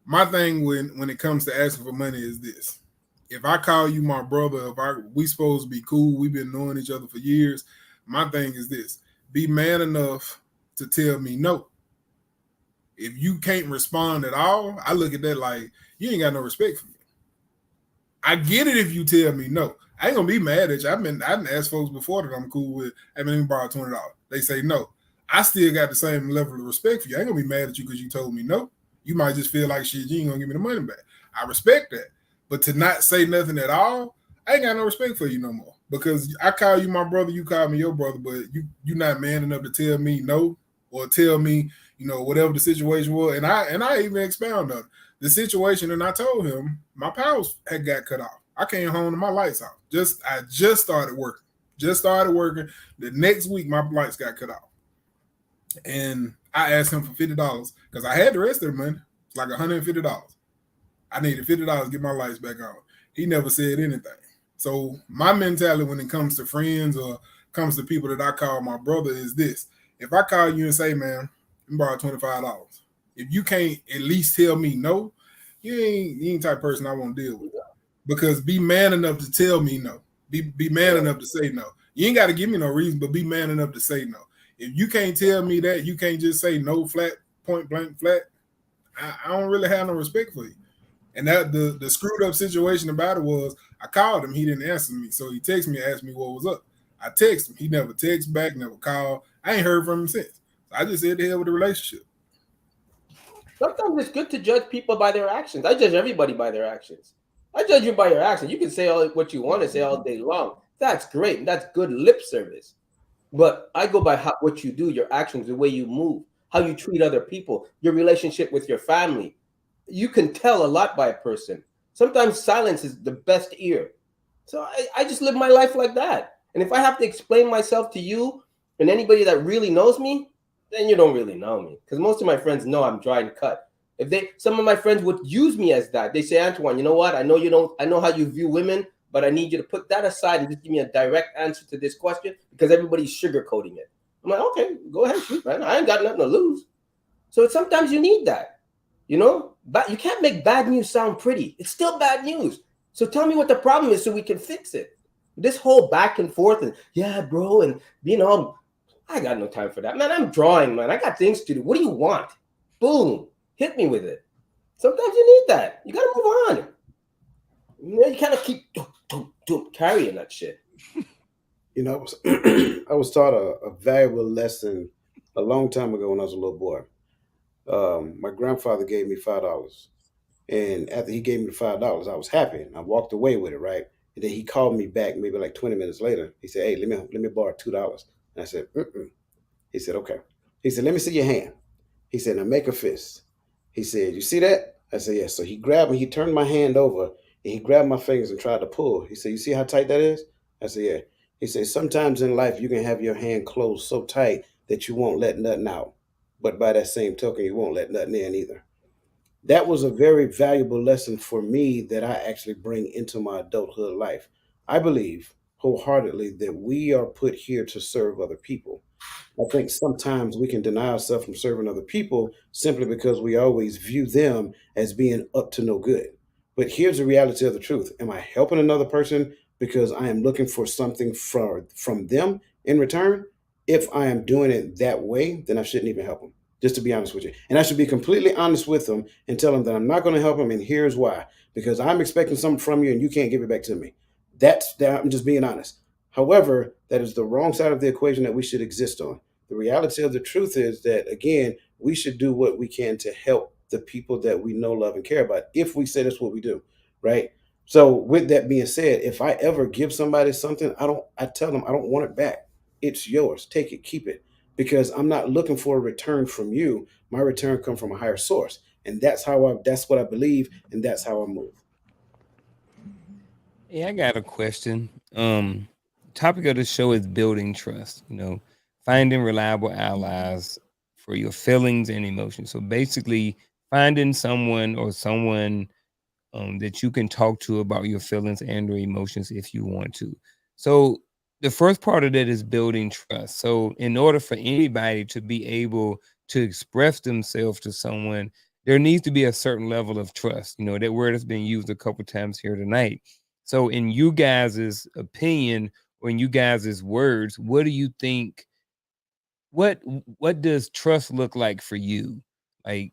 My thing when it comes to asking for money is this. If I call you my brother, we supposed to be cool, we've been knowing each other for years, my thing is this. Be man enough to tell me no. If you can't respond at all, I look at that like, you ain't got no respect for me. I get it if you tell me no. I ain't gonna be mad at you. I've been asked folks before that I'm cool with, hey, let me borrow $20. They say no. I still got the same level of respect for you. I ain't gonna be mad at you because you told me no. You might just feel like shit, you ain't gonna give me the money back. I respect that. But to not say nothing at all, I ain't got no respect for you no more. Because I call you my brother, you call me your brother, but you not man enough to tell me no or tell me, whatever the situation was. And I even expound on it. The situation, and I told him my powers had got cut off. I came home and my lights off. I just started working. The next week my lights got cut off. And I asked him for $50 because I had the rest of the money. It's like $150. I needed $50 to get my lights back on. He never said anything. So my mentality when it comes to friends or comes to people that I call my brother is this. If I call you and say, man, you borrow $25. If you can't at least tell me no, you ain't the type of person I want to deal with. Because be man enough to tell me no. Be man enough to say no. You ain't got to give me no reason, but be man enough to say no. If you can't tell me that, you can't just say no flat, point blank flat, I don't really have no respect for you. And that the screwed up situation about it was I called him, he didn't answer me. So he texted me and asked me what was up. I texted him, he never texted back, never called. I ain't heard from him since. So I just said the hell with the relationship. Sometimes it's good to judge people by their actions. I judge everybody by their actions. I judge you by your actions. You can say all what you want to say all day long. That's great. That's good lip service. But I go by what you do, your actions, the way you move, how you treat other people, your relationship with your family. You can tell a lot by a person. Sometimes silence is the best ear. So I just live my life like that. And if I have to explain myself to you and anybody that really knows me, then you don't really know me. Because most of my friends know I'm dry and cut. Some of my friends would use me as that. They say, Antoine, you know what? I know how you view women, but I need you to put that aside and just give me a direct answer to this question because everybody's sugarcoating it. I'm like, okay, go ahead, shoot, man. I ain't got nothing to lose. So sometimes you need that, But you can't make bad news sound pretty. It's still bad news. So tell me what the problem is so we can fix it. This whole back and forth and yeah, bro, and I got no time for that, man. I'm drawing, man. I got things to do. What do you want? Boom, hit me with it. Sometimes you need that. You gotta move on. You kind of keep carrying that shit. I was taught a valuable lesson A long time ago when I was a little boy, my grandfather gave me $5. And after he gave me the $5, I was happy. And I walked away with it, right? And then he called me back maybe like 20 minutes later. He said, "Hey, let me borrow $2." And I said, "Mm-mm." He said, "Okay." He said, "Let me see your hand." He said, "Now make a fist." He said, "You see that?" I said, "Yes." So he grabbed me, he turned my hand over, and he grabbed my fingers and tried to pull. He said, "You see how tight that is?" I said, "Yeah." He said, "Sometimes in life you can have your hand closed so tight that you won't let nothing out. But by that same token, you won't let nothing in either." That was a very valuable lesson for me that I actually bring into my adulthood life. I believe wholeheartedly that we are put here to serve other people. I think sometimes we can deny ourselves from serving other people simply because we always view them as being up to no good. But here's the reality of the truth. Am I helping another person because I am looking for something from them in return? If I am doing it that way, then I shouldn't even help them, just to be honest with you. And I should be completely honest with them and tell them that I'm not going to help them. And here's why: because I'm expecting something from you and you can't give it back to me. That's that. I'm just being honest. However, that is the wrong side of the equation that we should exist on. The reality of the truth is that, again, we should do what we can to help the people that we know, love, and care about if we say that's what we do, right? So with that being said, if I ever give somebody something, I tell them I don't want it back. It's yours. Take it, keep it. Because I'm not looking for a return from you. My return comes from a higher source. And that's what I believe, and that's how I move. Yeah, I got a question. Topic of the show is building trust. Finding reliable allies for your feelings and emotions. So basically, finding someone that you can talk to about your feelings and or emotions if you want to. So the first part of that is building trust. So in order for anybody to be able to express themselves to someone, there needs to be a certain level of trust. That word has been used a couple times here tonight. So in you guys' opinion or in you guys' words, what do you think? What what does trust look like for you? Like,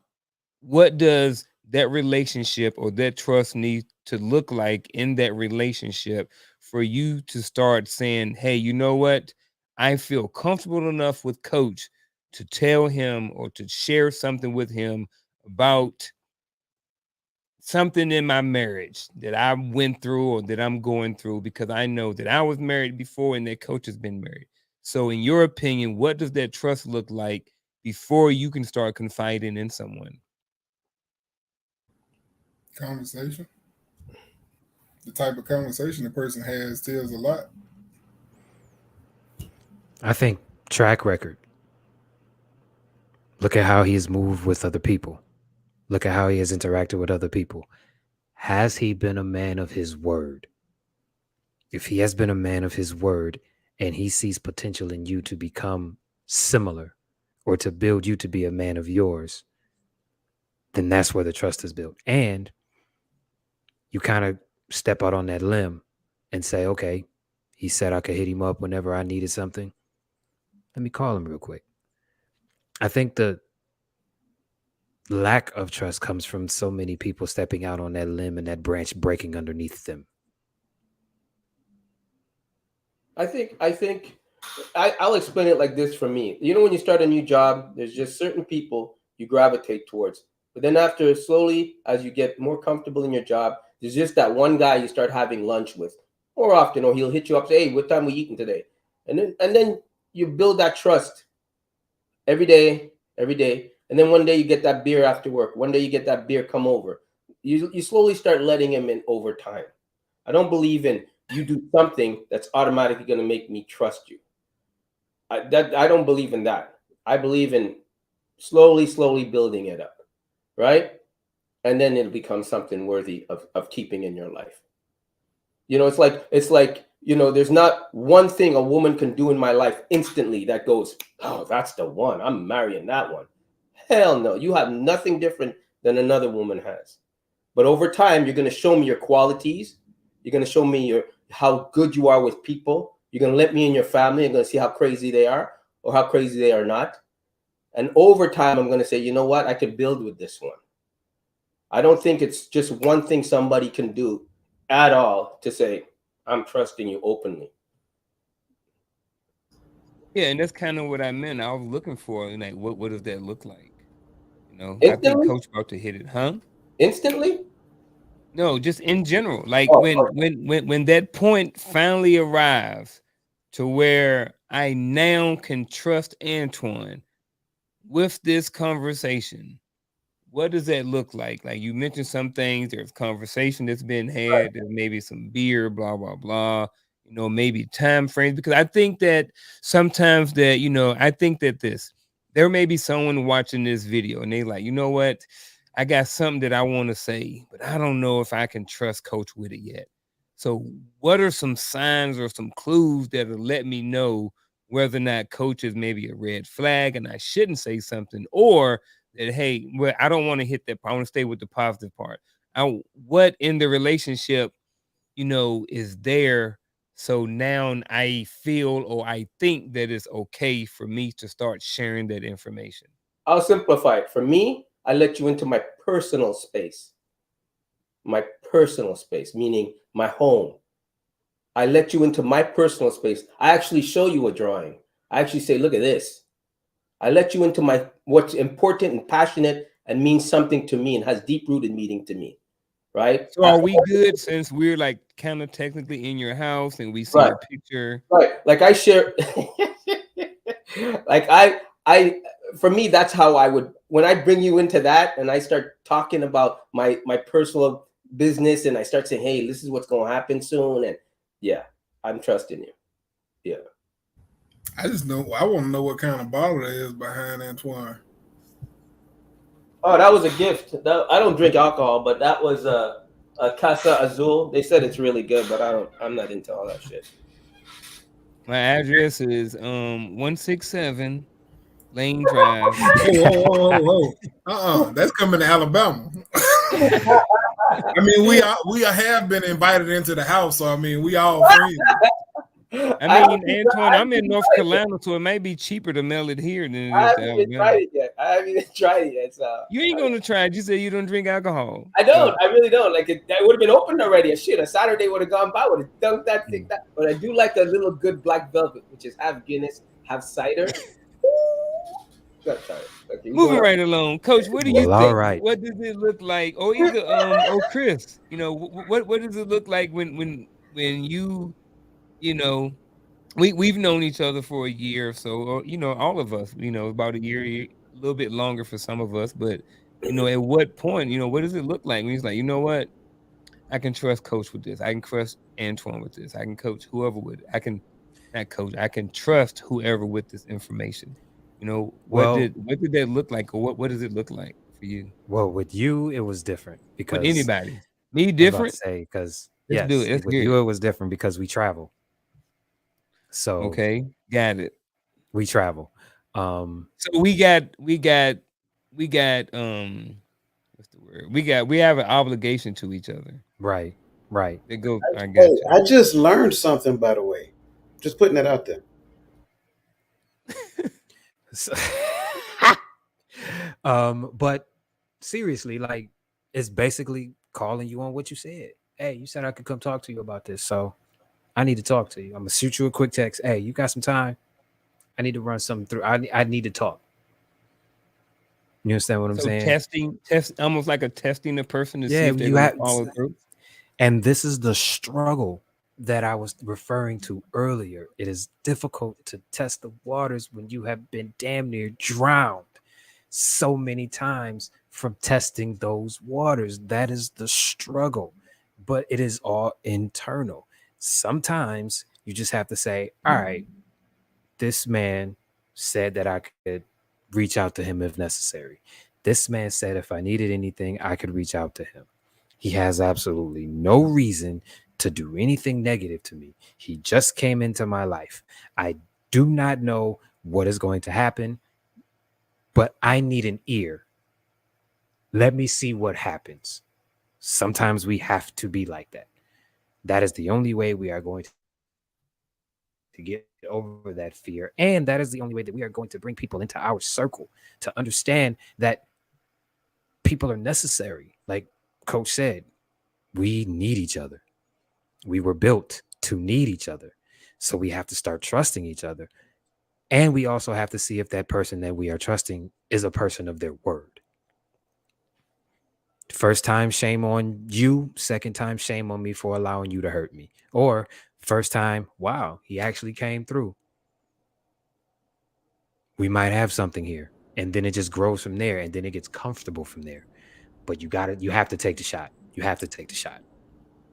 what does that relationship or that trust need to look like in that relationship for you to start saying, "Hey, you know what? I feel comfortable enough with coach to tell him or to share something with him about something in my marriage that I went through or that I'm going through because I know that I was married before and that coach has been married." So in your opinion, what does that trust look like before you can start confiding in someone? Conversation. The type of conversation the person has tells a lot. I think track record. Look at how he has moved with other people. Look at how he has interacted with other people. Has he been a man of his word? If he has been a man of his word and he sees potential in you to become similar or to build you to be a man of yours, then that's where the trust is built. And you kind of step out on that limb and say, okay, he said I could hit him up whenever I needed something. Let me call him real quick. I think the lack of trust comes from so many people stepping out on that limb and that branch breaking underneath them. I'll explain it like this for me. When you start a new job, there's just certain people you gravitate towards. But then after slowly, as you get more comfortable in your job, there's just that one guy you start having lunch with more often, or he'll hit you up, say, "Hey, what time we eating today?" And then you build that trust every day. And then one day you get that beer after work. One day you get that beer come over. You slowly start letting him in over time. I don't believe in you do something that's automatically going to make me trust you. I don't believe in that. I believe in slowly building it up, right? And then it'll become something worthy of keeping in your life. It's like there's not one thing a woman can do in my life instantly that goes, "Oh, that's the one. I'm marrying that one." Hell no. You have nothing different than another woman has. But over time, you're going to show me your qualities. You're going to show me how good you are with people. You're going to let me in your family. You're going to see how crazy they are or how crazy they are not. And over time, I'm going to say, "You know what? I can build with this one." I don't think it's just one thing somebody can do at all to say, "I'm trusting you openly." Yeah, and that's kind of what I meant. I was looking for, like, what does that look like? You know, I think Instantly? Coach about to hit it, huh? Instantly? No, just in general. Like Oh, when that point finally arrives to where I now can trust Antoine with this conversation, what does that look like? Like you mentioned some things, there's conversation that's been right. had, there's maybe some beer, blah, blah, blah, maybe time frames. Because I think that sometimes that, I think that there may be someone watching this video and they like, you know what? I got something that I want to say, but I don't know if I can trust Coach with it yet. So, what are some signs or some clues that'll let me know whether or not Coach is maybe a red flag and I shouldn't say something, or that, hey, well, I don't want to hit that part. I want to stay with the positive part. What in the relationship, is there? So now I feel or I think that it's okay for me to start sharing that information. I'll simplify it. For me, I let you into my personal space. My personal space, meaning my home. I let you into my personal space. I actually show you a drawing. I actually say, look at this. I let you into my what's important and passionate and means something to me and has deep rooted meaning to me. Right? So are we good since we're like kind of technically in your house and we see Right. your picture? Right. Like I share like I for me that's how I would, when I bring you into that and I start talking about my personal business and I start saying, hey, this is what's going to happen soon, and yeah, I'm trusting you. Yeah. I just know I want to know what kind of bottle that is behind Antoine. Oh, that was a gift. I don't drink alcohol, but that was a Casa Azul. They said it's really good, but I'm not into all that shit. My address is 167 Lane Drive. That's coming to Alabama. I mean, we have been invited into the house, so I mean, we all friends. I mean, Antoine, I'm in North Carolina, so it might be cheaper to mail it here than it I is to haven't even tried Alabama. it yet. I haven't even tried it yet. So You ain't gonna try it. You say you don't drink alcohol. I don't. I really don't. Like that would have been open already. Shit, a Saturday would have gone by. Would have dunked that thing. That. But I do like a little good black velvet, which is half Guinness, half cider. Okay, Moving right along, Coach. What do you Well, all think? right. What does it look like? Or either or Chris, what does it look like when you know we've known each other for a year or so, or all of us, about a year, a little bit longer for some of us, but at what point, what does it look like when he's like, you know what, I can trust Coach with this, I can trust Antoine with this, I can coach whoever with it, I can not coach, I can trust whoever with this information. Well, what did that look like, or what does it look like for you well, with you, it was different with because anybody? Me I was about to different? say, because Let's do yes, it. Let's with hear you, it. it was different because we travel. So Okay, got it. we travel. Um, So we got what's the word? We have an obligation to each other. right, right. They go, I Hey, got you. I just learned something, by the way. Just putting that out there. So- but seriously, like it's basically calling you on what you said. Hey, you said I could come talk to you about this, so I need to talk to you. I'm gonna shoot you a quick text. Hey, you got some time? I need to run something through. I need to talk. You understand what I'm So saying? test almost like a testing the person to see Yeah, if they're you gonna have, follow through. and this is the struggle that I was referring to earlier. It is difficult to test the waters when you have been damn near drowned so many times from testing those waters. That is the struggle, but it is all internal. Sometimes you just have to say, all right, this man said that I could reach out to him if necessary. This man said if I needed anything, I could reach out to him. He has absolutely no reason to do anything negative to me. He just came into my life. I do not know what is going to happen, but I need an ear. Let me see what happens. Sometimes we have to be like that. That is the only way we are going to get over that fear. And that is the only way that we are going to bring people into our circle to understand that people are necessary. Like Coach said, we need each other. We were built to need each other. So we have to start trusting each other. And we also have to see if that person that we are trusting is a person of their word. First time, shame on you. Second time, shame on me for allowing you to hurt me. Or first time, wow, he actually came through. We might have something here. And then it just grows from there, and then it gets comfortable from there. But you have to take the shot. You have to take the shot.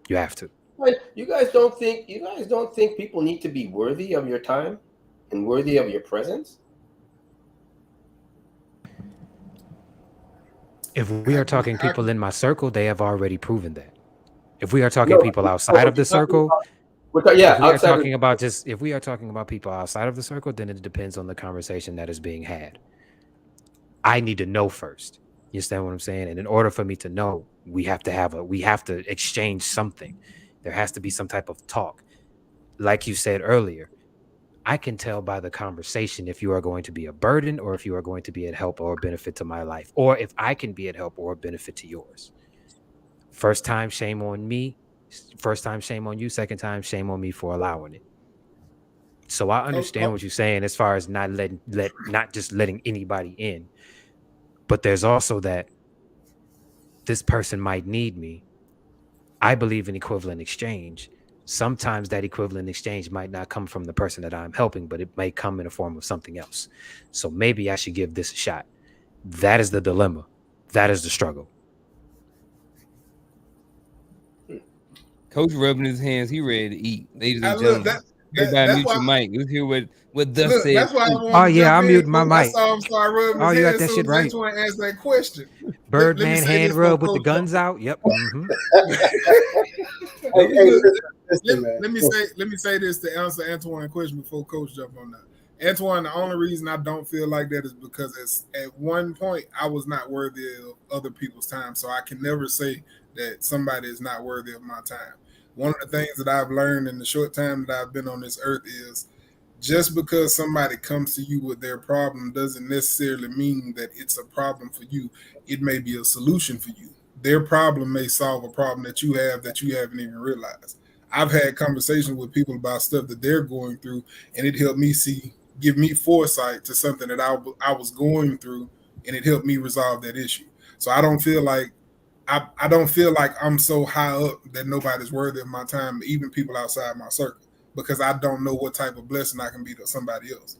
You have to. But you guys don't think people need to be worthy of your time and worthy of your presence? If we are talking people in my circle, they have already proven that. If we are talking No, people no, outside what of the you're talking circle, about, yeah, outside of if we are talking about people outside of the circle, then it depends on the conversation that is being had. I need to know first. You understand what I'm saying? And in order for me to know, we have to exchange something. There has to be some type of talk. Like you said earlier, I can tell by the conversation if you are going to be a burden or if you are going to be a help or a benefit to my life, or if I can be a help or a benefit to yours. First time, shame on me. First time, shame on you. Second time, shame on me for allowing it. So I understand what you're saying as far as not just letting anybody in, but there's also that this person might need me. I believe in equivalent exchange. Sometimes that equivalent exchange might not come from the person that I'm helping, but it may come in the form of something else. So maybe I should give this a shot. That is the dilemma. That is the struggle. Coach rubbing his hands. He ready to eat. Ladies and look gentlemen, everybody that's mute why. your mic. Let's hear what thus Look, said. that's why I Coach. Oh wanted to yeah, jump I'm in muting my because I mic. saw him start rubbing Oh, his you got hands that as shit soon as right. Antoine asked that question. Let me Birdman say this hand before rub with the Coach guns out. Yep. Mm-hmm. Hey, hey, Look, listen, man. let me say this to answer Antoine's question before Coach jump on that. Antoine, the only reason I don't feel like that is because at one point I was not worthy of other people's time. So I can never say that somebody is not worthy of my time. One of the things that I've learned in the short time that I've been on this earth is just because somebody comes to you with their problem doesn't necessarily mean that it's a problem for you. It may be a solution for you. Their problem may solve a problem that you haven't even realized. I've had conversations with people about stuff that they're going through, and it helped me give me foresight to something that I was going through, and it helped me resolve that issue. So I don't feel like I'm so high up that nobody's worthy of my time, even people outside my circle, because I don't know what type of blessing I can be to somebody else.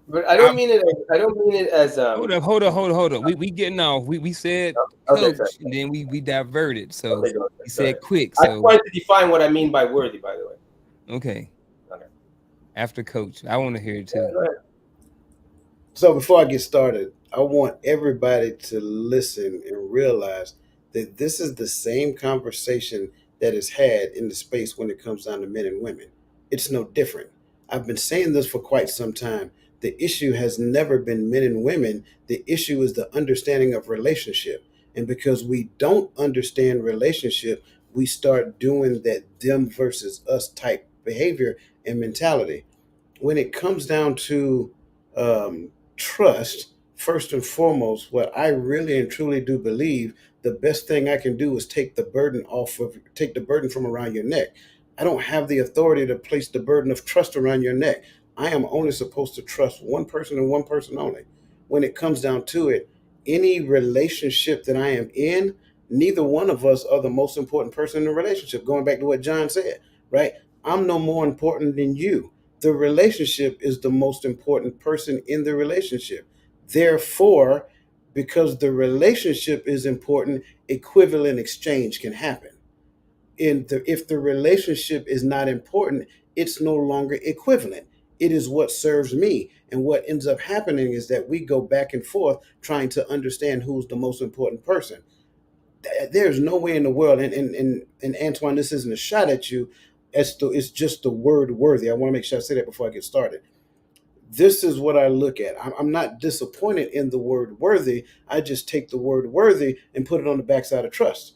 But I don't mean it. I don't mean it as Hold up. We getting off. We said Okay, coach, sorry. and then we diverted. So Okay, go ahead. he Go ahead. said quick. I just So wanted to define what I mean by worthy. By the way. okay. Okay. After coach, I want to hear it too. Go ahead. So before I get started, I want everybody to listen and realize that this is the same conversation that is had in the space when it comes down to men and women. It's no different. I've been saying this for quite some time. The issue has never been men and women. The issue is the understanding of relationship. And because we don't understand relationship, we start doing that them versus us type behavior and mentality. When it comes down to trust, first and foremost, what I really and truly do believe, the best thing I can do is take the burden from around your neck. I don't have the authority to place the burden of trust around your neck. I am only supposed to trust one person and one person only. When it comes down to it, any relationship that I am in, neither one of us are the most important person in the relationship. Going back to what John said, right? I'm no more important than you. The relationship is the most important person in the relationship. Therefore, because the relationship is important, equivalent exchange can happen. If the relationship is not important, it's no longer equivalent. It is what serves me. And what ends up happening is that we go back and forth trying to understand who's the most important person. There's no way in the world, and Antoine, this isn't a shot at you, it's just the word worthy. I want to make sure I say that before I get started. This is what I look at. I'm not disappointed in the word worthy. I just take the word worthy and put it on the backside of trust.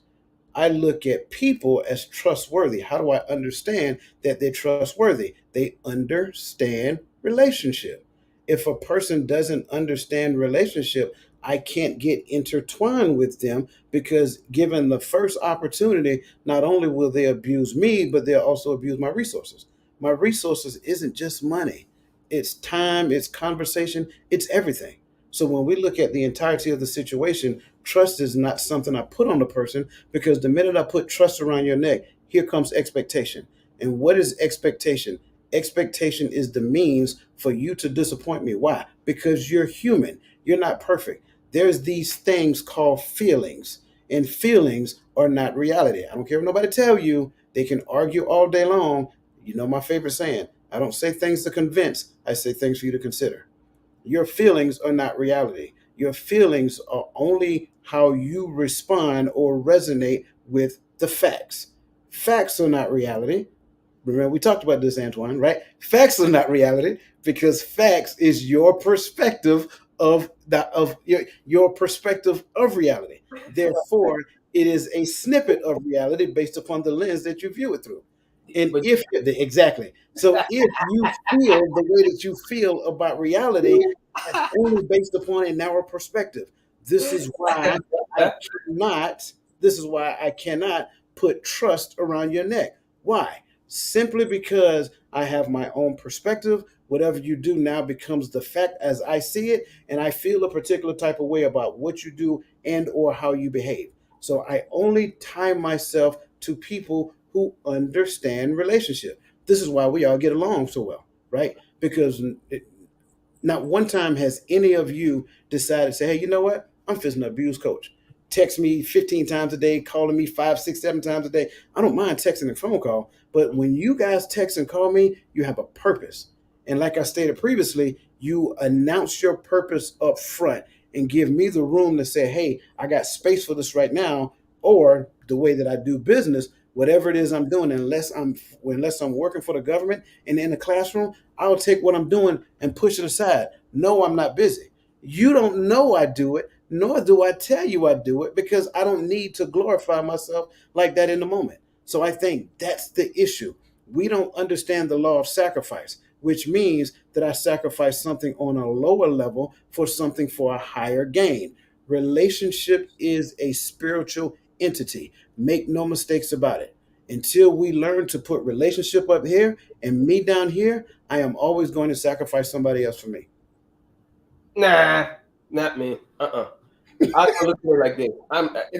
I look at people as trustworthy. How do I understand that they're trustworthy? They understand relationship. If a person doesn't understand relationship, I can't get intertwined with them because given the first opportunity, not only will they abuse me, but they'll also abuse my resources. My resources isn't just money. it's time, it's conversation, it's everything. So when we look at the entirety of the situation, trust is not something I put on the person, because the minute I put trust around your neck, here comes expectation. And what is expectation? Expectation is the means for you to disappoint me. Why? Because you're human. You're not perfect. There's these things called feelings, and feelings are not reality. I don't care if nobody tell you. They can argue all day long. You know my favorite saying, I don't say things to convince, I say things for you to consider. Your feelings are not reality. Your feelings are only how you respond or resonate with the facts. Facts are not reality. Remember, we talked about this, Antoine, right? Facts are not reality, because facts is your perspective of your perspective of reality. Therefore, it is a snippet of reality based upon the lens that you view it through. And But if exactly, so if you feel the way that you feel about reality, that's only based upon a narrow perspective. This is why I cannot. This is why I cannot put trust around your neck. Why? Simply because I have my own perspective. Whatever you do now becomes the fact as I see it, and I feel a particular type of way about what you do and or how you behave. So I only tie myself to people who understand relationship. This is why we all get along so well, right? Because not one time has any of you decided to say, hey, you know what? I'm fixing to abuse coach. Text me 15 times a day, calling me 5, 6, 7 times a day. I don't mind texting and phone call, but when you guys text and call me, you have a purpose. And like I stated previously, you announce your purpose up front and give me the room to say, hey, I got space for this right now, or the way that I do business, whatever it is I'm doing, unless I'm working for the government and in the classroom, I'll take what I'm doing and push it aside. No, I'm not busy. You don't know I do it, nor do I tell you I do it, because I don't need to glorify myself like that in the moment. So I think that's the issue. We don't understand the law of sacrifice, which means that I sacrifice something on a lower level for something for a higher gain. Relationship is a spiritual entity. Make no mistakes about it. Until we learn to put relationship up here and me down here, I am always going to sacrifice somebody else for me. nah, not me. I don't look at it like this.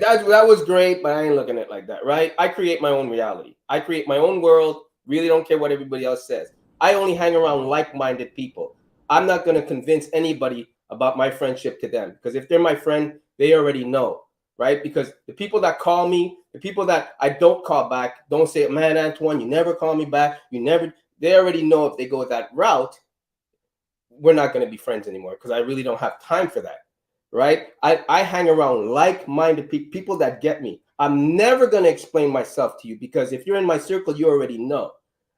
That was great, but I ain't looking at it like that, right? I create my own reality. I create my own world. Really don't care what everybody else says. I only hang around like-minded people. I'm not going to convince anybody about my friendship to them, because if they're my friend, they already know, right? Because the people that call me, the people that I don't call back, don't say, man, Antoine, you never call me back. You never. They already know if they go that route, we're not going to be friends anymore, because I really don't have time for that. Right? I hang around like-minded people that get me. I'm never going to explain myself to you, because if you're in my circle, you already know.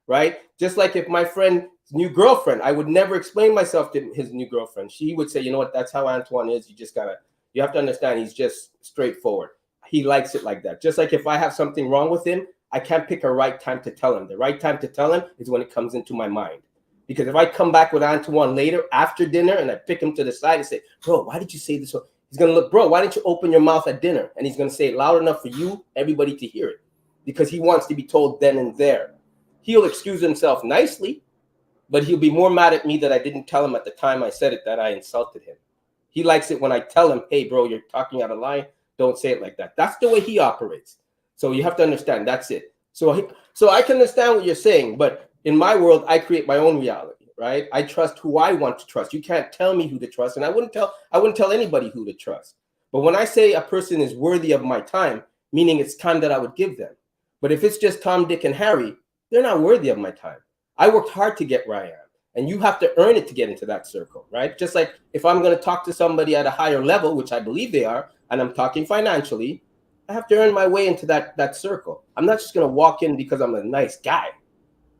Right? Just like if my friend's new girlfriend, I would never explain myself to his new girlfriend. She would say, you know what, that's how Antoine is. You have to understand, he's just straightforward. He likes it like that. Just like if I have something wrong with him, I can't pick a right time to tell him. The right time to tell him is when it comes into my mind. Because if I come back with Antoine later after dinner and I pick him to the side and say, bro, why did you say this? He's going to look, bro, why didn't you open your mouth at dinner? And he's going to say it loud enough for you, everybody to hear it, because he wants to be told then and there. He'll excuse himself nicely, but he'll be more mad at me that I didn't tell him at the time I said it, that I insulted him. He likes it when I tell him, hey, bro, you're talking out of line. Don't say it like that. That's the way he operates. So you have to understand, that's it. So I can understand what you're saying, but in my world, I create my own reality, right? I trust who I want to trust. You can't tell me who to trust, and I wouldn't tell anybody who to trust. But when I say a person is worthy of my time, meaning it's time that I would give them. But if it's just Tom, Dick, and Harry, they're not worthy of my time. I worked hard to get where I am, and you have to earn it to get into that circle, right? Just like if I'm going to talk to somebody at a higher level, which I believe they are, and I'm talking financially, I have to earn my way into that circle. I'm not just going to walk in because I'm a nice guy.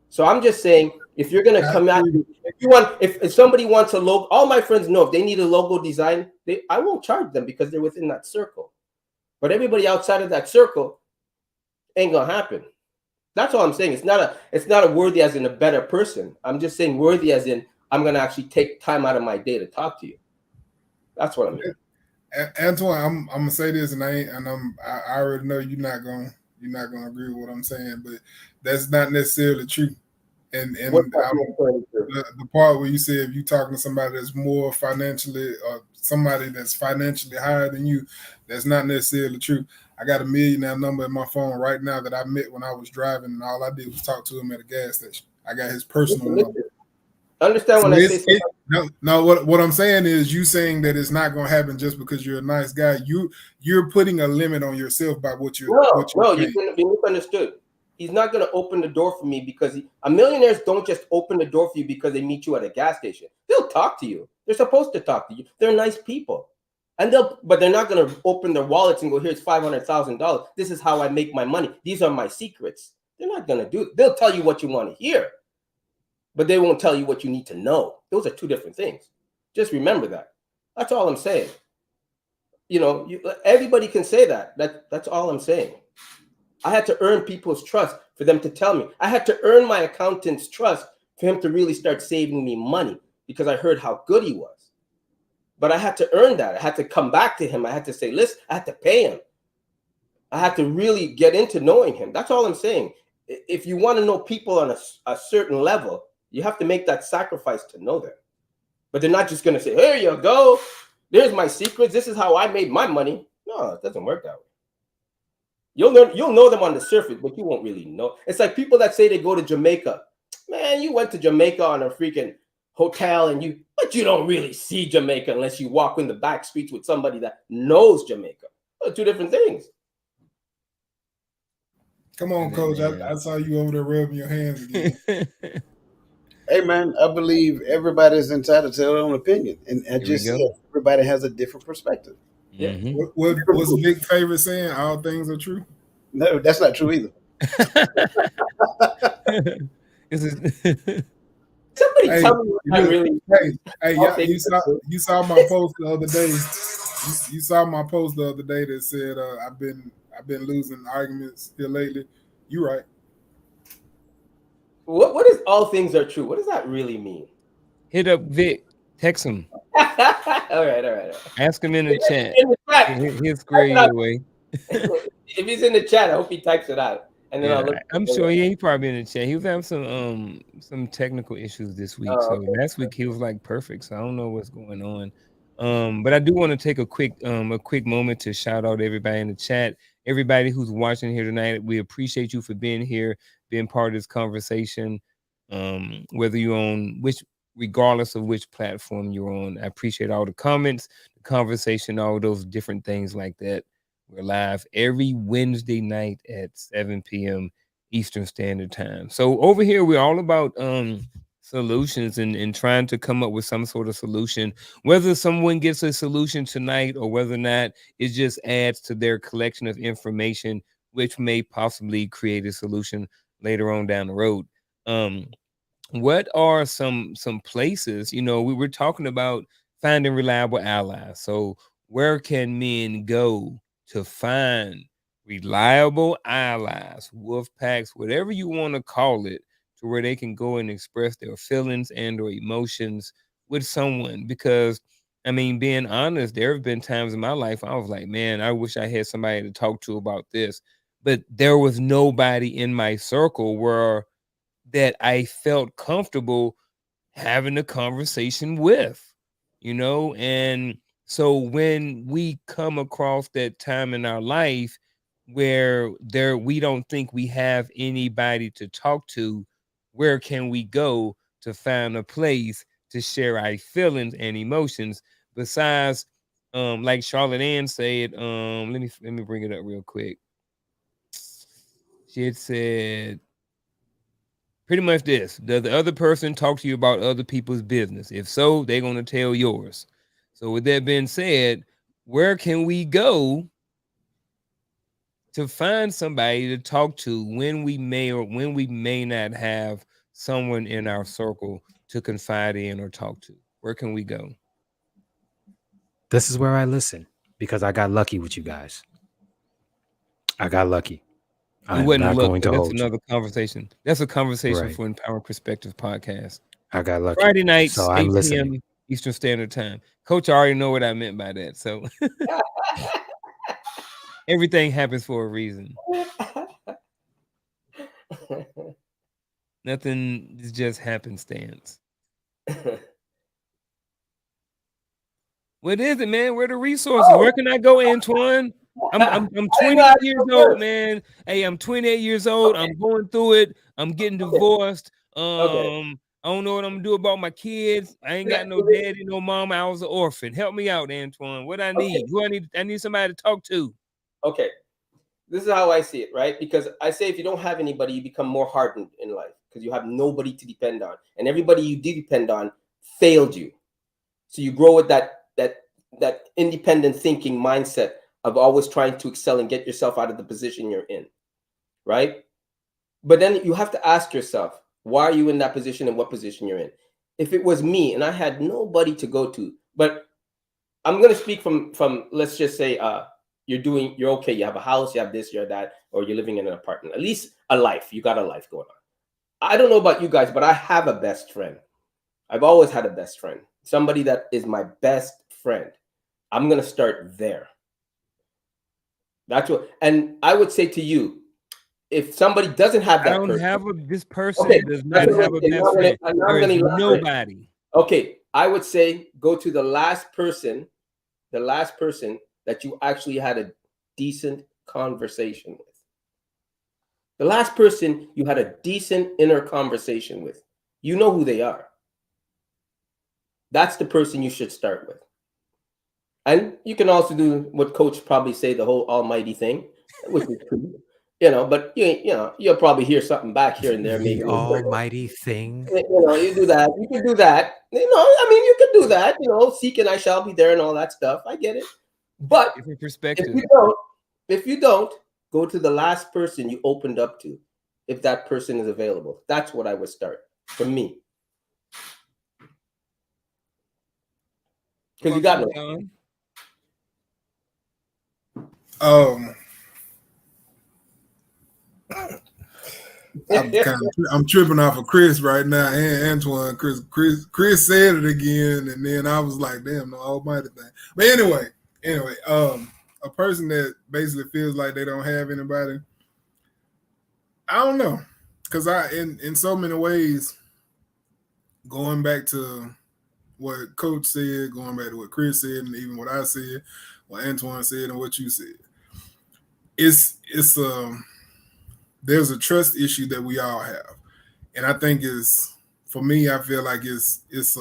So I'm just saying, if you're going to come out, if somebody wants a logo, all my friends know if they need a logo design, I won't charge them because they're within that circle. But everybody outside of that circle ain't going to happen. That's all I'm saying. It's not a worthy as in a better person. I'm just saying worthy as in I'm going to actually take time out of my day to talk to you. That's what I mean. Antoine, I'm gonna say this, and I already know you're not gonna agree with what I'm saying, but that's not necessarily true. And true. The part where you said if you talking to somebody that's more financially, or somebody that's financially higher than you, that's not necessarily true. I got a millionaire number in my phone right now that I met when I was driving, and all I did was talk to him at a gas station. I got his personal number. Understand So when I say no, what I'm saying is, you saying that it's not going to happen just because you're a nice guy. You're putting a limit on yourself by what you're no, saying. you couldn't be misunderstood. He's not going to open the door for me because millionaires don't just open the door for you because they meet you at a gas station. They'll talk to you. They're supposed to talk to you. They're nice people, and but they're not going to open their wallets and go, "Here's $500,000. This is how I make my money. These are my secrets." They're not going to do it. They'll tell you what you want to hear, but they won't tell you what you need to know. Those are two different things. Just remember that. That's all I'm saying. Everybody can say that. That's all I'm saying. I had to earn people's trust for them to tell me. I had to earn my accountant's trust for him to really start saving me money because I heard how good he was. But I had to earn that. I had to come back to him. I had to say, listen, I had to pay him. I had to really get into knowing him. That's all I'm saying. If you want to know people on a certain level, you have to make that sacrifice to know them. But they're not just going to say, here you go. There's my secrets. This is how I made my money. No, it doesn't work that way. You'll know them on the surface, but you won't really know. It's like people that say they go to Jamaica. Man, you went to Jamaica on a freaking hotel, but you don't really see Jamaica unless you walk in the back streets with somebody that knows Jamaica. Those are two different things. Come on, Coach. I saw you over there rubbing your hands again. Hey, man, I believe everybody's entitled to their own opinion. And I just said everybody has a different perspective. Yeah. Mm-hmm. What's Big Favorite saying? All things are true? No, that's not true either. Somebody tell me what I really. Hey, you saw my post the other day. You saw my post the other day that said I've been losing arguments here lately. You right. What is all things are true? What does that really mean? Hit up Vic. Text him. all right. Ask him in the chat. In the chat. He'll square you away. If he's in the chat, I hope he types it out. And then I'll look. I'm sure he probably in the chat. He was having some technical issues this week. Last week he was like perfect. So I don't know what's going on. But I do want to take a quick moment to shout out everybody in the chat. Everybody who's watching here tonight, we appreciate you for being here, being part of this conversation. Whether you're on regardless of which platform you're on, I appreciate all the comments, the conversation, all those different things like that. We're live every Wednesday night at 7 p.m. Eastern Standard Time. So over here, we're all about solutions and trying to come up with some sort of solution. Whether someone gets a solution tonight or whether or not it just adds to their collection of information, which may possibly create a solution later on down the road. What are some places, we were talking about finding reliable allies. So where can men go to find reliable allies, wolf packs, whatever you want to call it, to where they can go and express their feelings and or emotions with someone? Because being honest, there have been times in my life I was like, man, I wish I had somebody to talk to about this, but there was nobody in my circle where that I felt comfortable having a conversation with, and so when we come across that time in our life where we don't think we have anybody to talk to, where can we go to find a place to share our feelings and emotions besides like Charlotte Ann said, let me bring it up real quick. She had said pretty much this: does the other person talk to you about other people's business? If so, they're going to tell yours. So with that being said, where can we go to find somebody to talk to when we may or when we may not have someone in our circle to confide in or talk to? Where can we go? This is where I listen, because I got lucky with you guys. I got lucky. I'm not going to hold you. That's another conversation. That's a conversation Right. for Empowering Perspective podcast. I got lucky. Friday nights, so I'm 8 listening. p.m. Eastern Standard Time. Coach, I already know what I meant by that. So everything happens for a reason. Nothing is just happenstance. What is it, man? Where are the resources? Where can I go, Antoine? I'm 28 years old, man. Hey, I'm 28 years old. I'm going through it. I'm getting divorced. I don't know what I'm gonna do about my kids. I ain't got no daddy, no mama. I was an orphan. Help me out, Antoine. What I need? Who I need? I need somebody to talk to. Okay. This is how I see it, right? Because I say if you don't have anybody, you become more hardened in life because you have nobody to depend on, and everybody you did depend on failed you. So you grow with that independent thinking mindset of always trying to excel and get yourself out of the position you're in, right? But then you have to ask yourself, why are you in that position and what position you're in? If it was me and I had nobody to go to, but I'm going to speak from let's just say you're okay, you have a house, you have this, you're that, or you're living in an apartment, at least a life, you got a life going on. I don't know about you guys, but I have a best friend. I've always had a best friend, somebody that is my best friend. I'm going to start there. That's what, and I would say to you, if somebody doesn't have that I don't person, have this person okay, does not have a best friend. There is nobody. Okay, I would say go to the last person that you actually had a decent conversation with. The last person you had a decent inner conversation with. You know who they are. That's the person you should start with. And you can also do what Coach probably say, the whole almighty thing, which is true. But you'll probably hear something back here and there. Maybe the almighty thing. You do that. You can do that. I mean, you can do that. Seek and I shall be there and all that stuff. I get it. But Different perspective. if you don't, go to the last person you opened up to, if that person is available. That's what I would start for me. Because you got no. I'm tripping off of Chris right now and Antoine. Chris said it again, and then I was like, damn, the almighty thing. But anyway, a person that basically feels like they don't have anybody, I don't know, because in so many ways, going back to what Coach said, going back to what Chris said, and even what I said, what Antoine said, and what you said, there's a trust issue that we all have, and I think for me, I feel like it's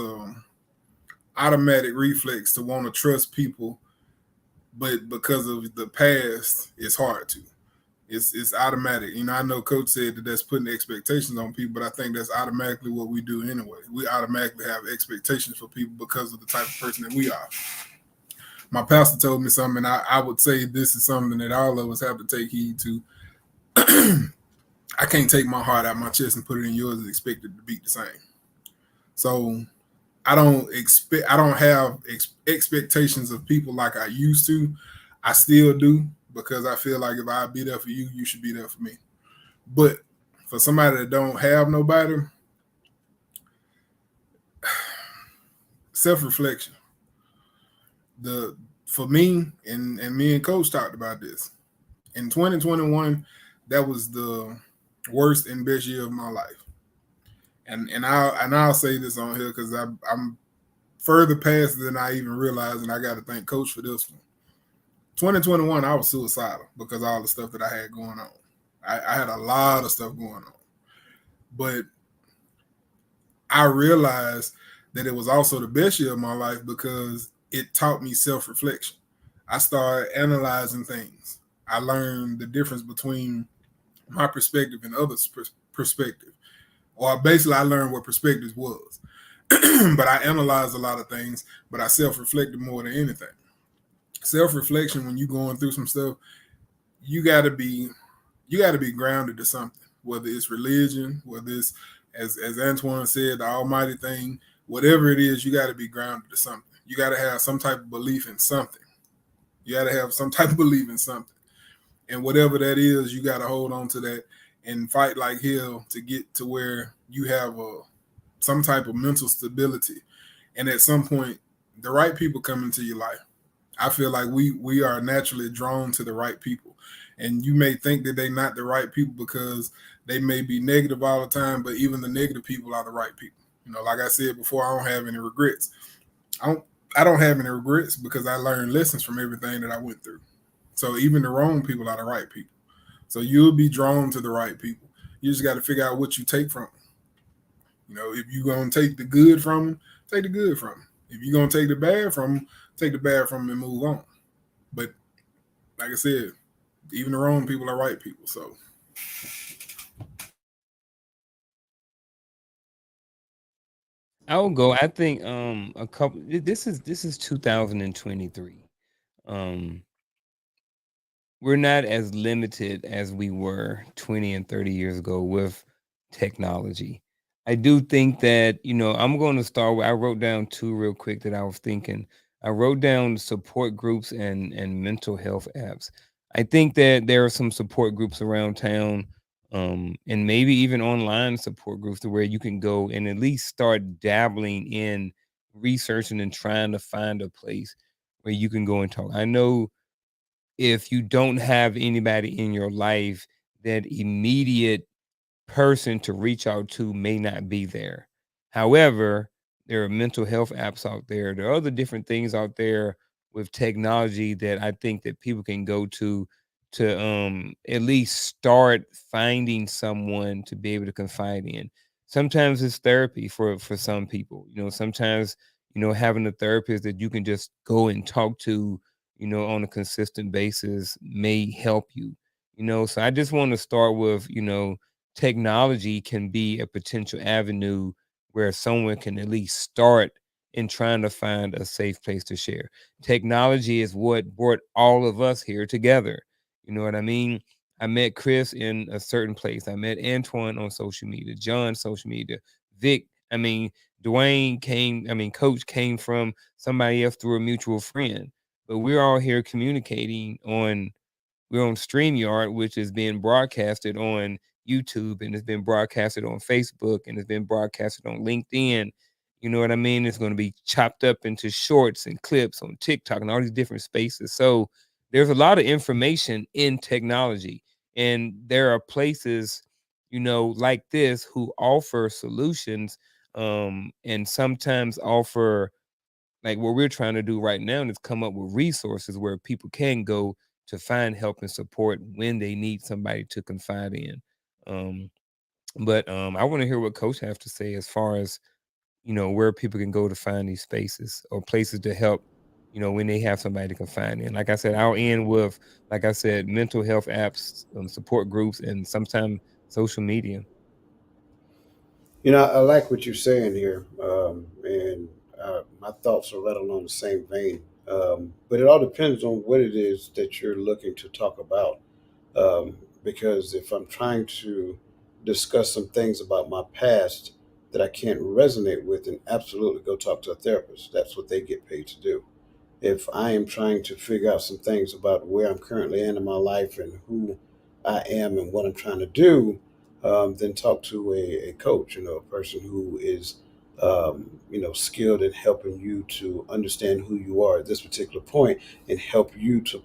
automatic reflex to want to trust people, but because of the past, it's hard to. It's automatic. I know Coach said that that's putting expectations on people, but I think that's automatically what we do anyway. We automatically have expectations for people because of the type of person that we are. My pastor told me something, and I would say this is something that all of us have to take heed to. I can't take my heart out my chest and put it in yours and expect it to beat the same. So I don't have expectations of people like I used to. I still do, because I feel like if I be there for you, you should be there for me. But for somebody that don't have nobody, self-reflection. For me, and me and Coach talked about this. In 2021, that was the worst and best year of my life. And I'll say this on here because I'm further past than I even realized, and I got to thank Coach for this one. 2021, I was suicidal because of all the stuff that I had going on. I had a lot of stuff going on. But I realized that it was also the best year of my life because it taught me self-reflection. I started analyzing things. I learned the difference between my perspective and others' perspective. Or basically, I learned what perspective was. But I analyzed a lot of things, but I self-reflected more than anything. Self-reflection, when you're going through some stuff, you gotta be grounded to something, whether it's religion, whether it's as Antoine said, the almighty thing, whatever it is, you gotta be grounded to something. You gotta have some type of belief in something. And whatever that is, you gotta hold on to that and fight like hell to get to where you have some type of mental stability. And at some point, the right people come into your life. I feel like we are naturally drawn to the right people. And you may think that they're not the right people because they may be negative all the time, but even the negative people are the right people. Like I said before, I don't have any regrets. I don't have any regrets because I learned lessons from everything that I went through. So even the wrong people are the right people. So you'll be drawn to the right people. You just got to figure out what you take from them. If you're gonna take the good from them, take the good from them. If you're gonna take the bad from them, take the bad from them and move on. But like I said, even the wrong people are right people. So I will go. I think a couple. This is 2023. Um, we're not as limited as we were 20 and 30 years ago with technology. I do think that, I'm going to start with, I wrote down two real quick that I was thinking. I wrote down support groups and mental health apps. I think that there are some support groups around town, and maybe even online support groups to where you can go and at least start dabbling in researching and trying to find a place where you can go and talk. I know if you don't have anybody in your life, that immediate person to reach out to may not be there. However, there are mental health apps out there. There are other different things out there with technology that I think that people can go to at least start finding someone to be able to confide in. Sometimes it's therapy for some people. Sometimes, having a therapist that you can just go and talk to, on a consistent basis may help you. So I just want to start with, technology can be a potential avenue where someone can at least start in trying to find a safe place to share. Technology is what brought all of us here together. You know what I mean? I met Chris in a certain place. I met Antoine on social media, John social media, Vic. Dwayne came, Coach came from somebody else through a mutual friend. But we're all here communicating we're on StreamYard, which is being broadcasted on YouTube, and it's been broadcasted on Facebook, and it's been broadcasted on LinkedIn. You know what I mean? It's going to be chopped up into shorts and clips on TikTok and all these different spaces. So there's a lot of information in technology, and there are places, like this who offer solutions, and sometimes offer, like what we're trying to do right now is come up with resources where people can go to find help and support when they need somebody to confide in. Um, but I want to hear what Coach has to say as far as, where people can go to find these spaces or places to help, when they have somebody to confide in. Like I said, I'll end with, like I said, mental health apps, support groups, and sometimes social media. I like what you're saying here, and my thoughts are right along the same vein. But it all depends on what it is that you're looking to talk about. Because if I'm trying to discuss some things about my past that I can't resonate with, then absolutely go talk to a therapist. That's what they get paid to do. If I am trying to figure out some things about where I'm currently in my life and who I am and what I'm trying to do, then talk to a coach, a person who is, skilled in helping you to understand who you are at this particular point and help you to,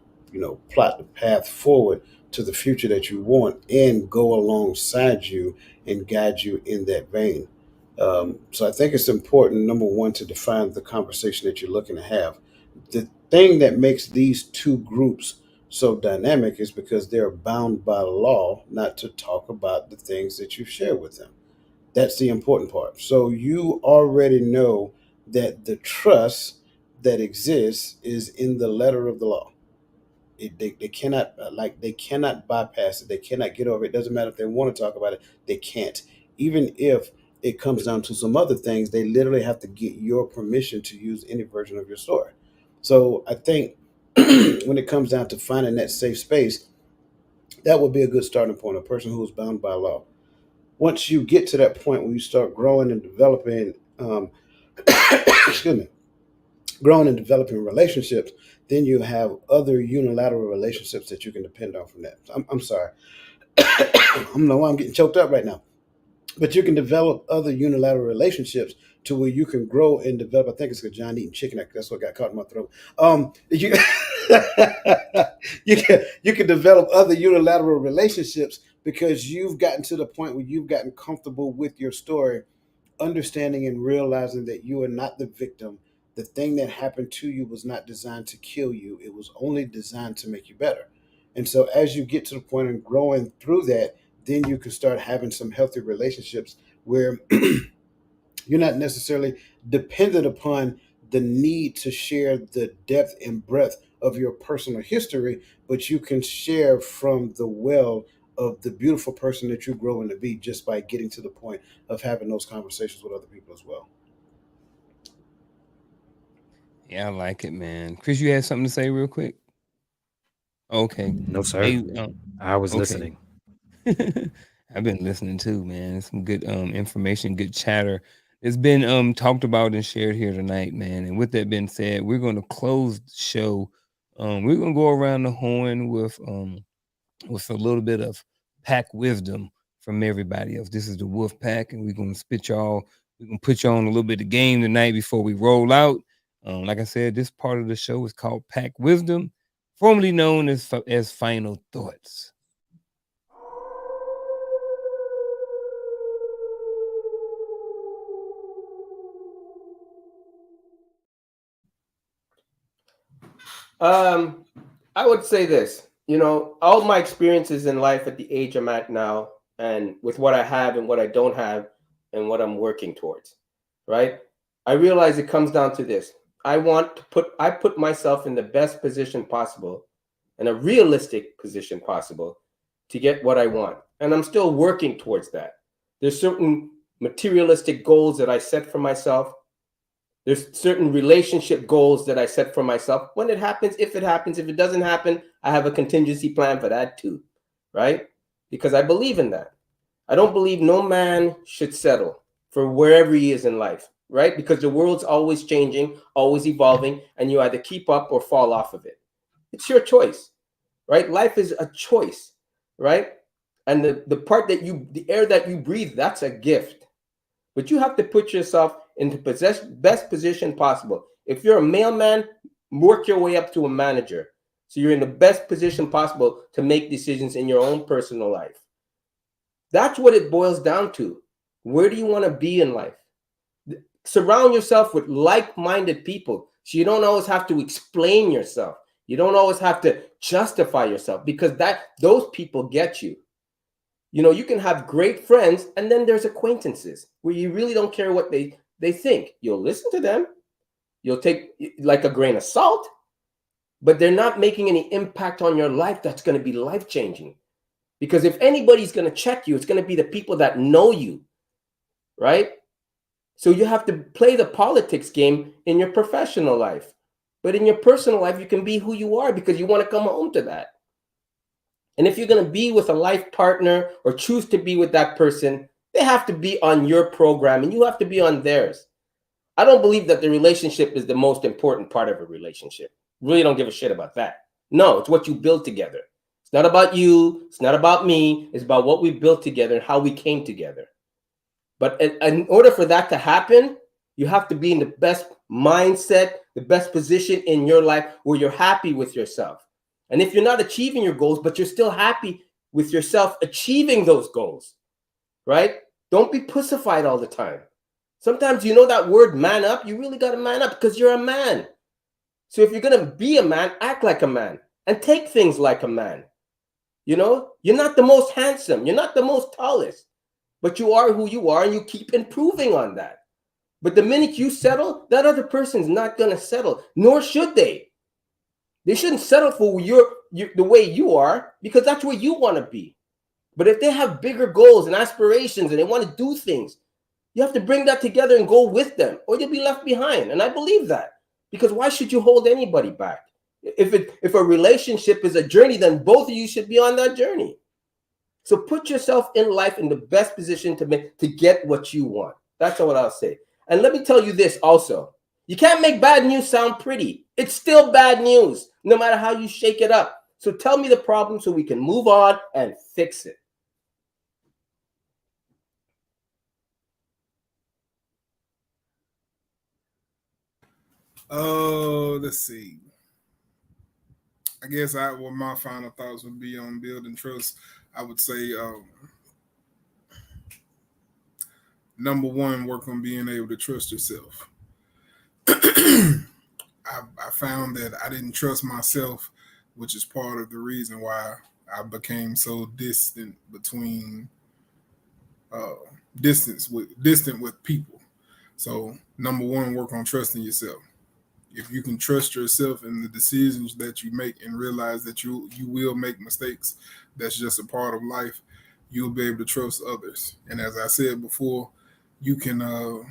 plot the path forward to the future that you want and go alongside you and guide you in that vein. So I think it's important, number one, to define the conversation that you're looking to have. The thing that makes these two groups so dynamic is because they're bound by law not to talk about the things that you share with them. That's the important part. So you already know that the trust that exists is in the letter of the law. They cannot they cannot bypass it. They cannot get over it. It doesn't matter if they want to talk about it. They can't. Even if it comes down to some other things, they literally have to get your permission to use any version of your story. So I think when it comes down to finding that safe space, that would be a good starting point. A person who is bound by law. Once you get to that point where you start growing and developing, excuse me, growing and developing relationships, then you have other unilateral relationships that you can depend on from that. I'm sorry. I don't know why I'm getting choked up right now. But you can develop other unilateral relationships to where you can grow and develop. I think it's because John eating chicken. That's what got caught in my throat. You, you can develop other unilateral relationships because you've gotten to the point where you've gotten comfortable with your story understanding and realizing that you are not the victim. The thing that happened to you was not designed to kill you, it was only designed to make you better. And so, as you get to the point of growing through that, then you can start having some healthy relationships where you're not necessarily dependent upon the need to share the depth and breadth of your personal history, but you can share from the well of the beautiful person that you're growing to be just by getting to the point of having those conversations with other people as well. Yeah, I like it, man. Chris, you had something to say real quick? Okay. No, sir. Hey, I was okay. listening. I've been listening too, man. Some good information, good chatter. It's been talked about and shared here tonight, man. And with that being said, we're gonna close the show. We're gonna go around the horn with a little bit of pack wisdom from everybody else. This is the Wolf Pack, and we're gonna we're gonna put you on a little bit of game tonight before we roll out. Like I said, this part of the show is called Pack Wisdom, formerly known as Final Thoughts. I would say this, all my experiences in life at the age I'm at now, and with what I have and what I don't have, and what I'm working towards, right? I realize it comes down to this. I put myself in the best position possible, in a realistic position possible, to get what I want. And I'm still working towards that. There's certain materialistic goals that I set for myself. There's certain relationship goals that I set for myself. When it happens, if it doesn't happen, I have a contingency plan for that too, right? Because I believe in that. I don't believe no man should settle for wherever he is in life, right? Because the world's always changing, always evolving, and you either keep up or fall off of it. It's your choice, right? Life is a choice, right? And the air that you breathe, that's a gift. But you have to put yourself in the best position possible. If you're a mailman, work your way up to a manager. So you're in the best position possible to make decisions in your own personal life. That's what it boils down to. Where do you want to be in life? Surround yourself with like-minded people so you don't always have to explain yourself. You don't always have to justify yourself, because those people get you. You can have great friends, and then there's acquaintances where you really don't care what they think. You'll listen to them. You'll take like a grain of salt, but they're not making any impact on your life that's going to be life-changing. Because if anybody's going to check you, it's going to be the people that know you, right? So you have to play the politics game in your professional life. But in your personal life, you can be who you are because you want to come home to that. And if you're going to be with a life partner or choose to be with that person, they have to be on your program and you have to be on theirs. I don't believe that the relationship is the most important part of a relationship. Really don't give a shit about that. No, it's what you build together. It's not about you. It's not about me. It's about what we built together and how we came together. But in order for that to happen, you have to be in the best mindset, the best position in your life where you're happy with yourself. And if you're not achieving your goals, but you're still happy with yourself achieving those goals, right? Don't be pussified all the time. Sometimes that word man up, you really got to man up because you're a man. So if you're going to be a man, act like a man and take things like a man. You're not the most handsome. You're not the most tallest, but you are who you are and you keep improving on that. But the minute you settle, that other person's not going to settle, nor should they. They shouldn't settle for the way you are, because that's where you want to be. But if they have bigger goals and aspirations and they want to do things, you have to bring that together and go with them, or you'll be left behind. And I believe that, because why should you hold anybody back? If a relationship is a journey, then both of you should be on that journey. So put yourself in life in the best position to get what you want. That's what I'll say. And let me tell you this also. You can't make bad news sound pretty. It's still bad news, no matter how you shake it up. So tell me the problem so we can move on and fix it. Let's see. I guess what my final thoughts would be on building trust. I would say number one, work on being able to trust yourself. I found that I didn't trust myself, which is part of the reason why I became so uh, distant with people. So number one, work on trusting yourself. If you can trust yourself in the decisions that you make and realize that you will make mistakes, that's just a part of life. You'll be able to trust others. And as I said before, you can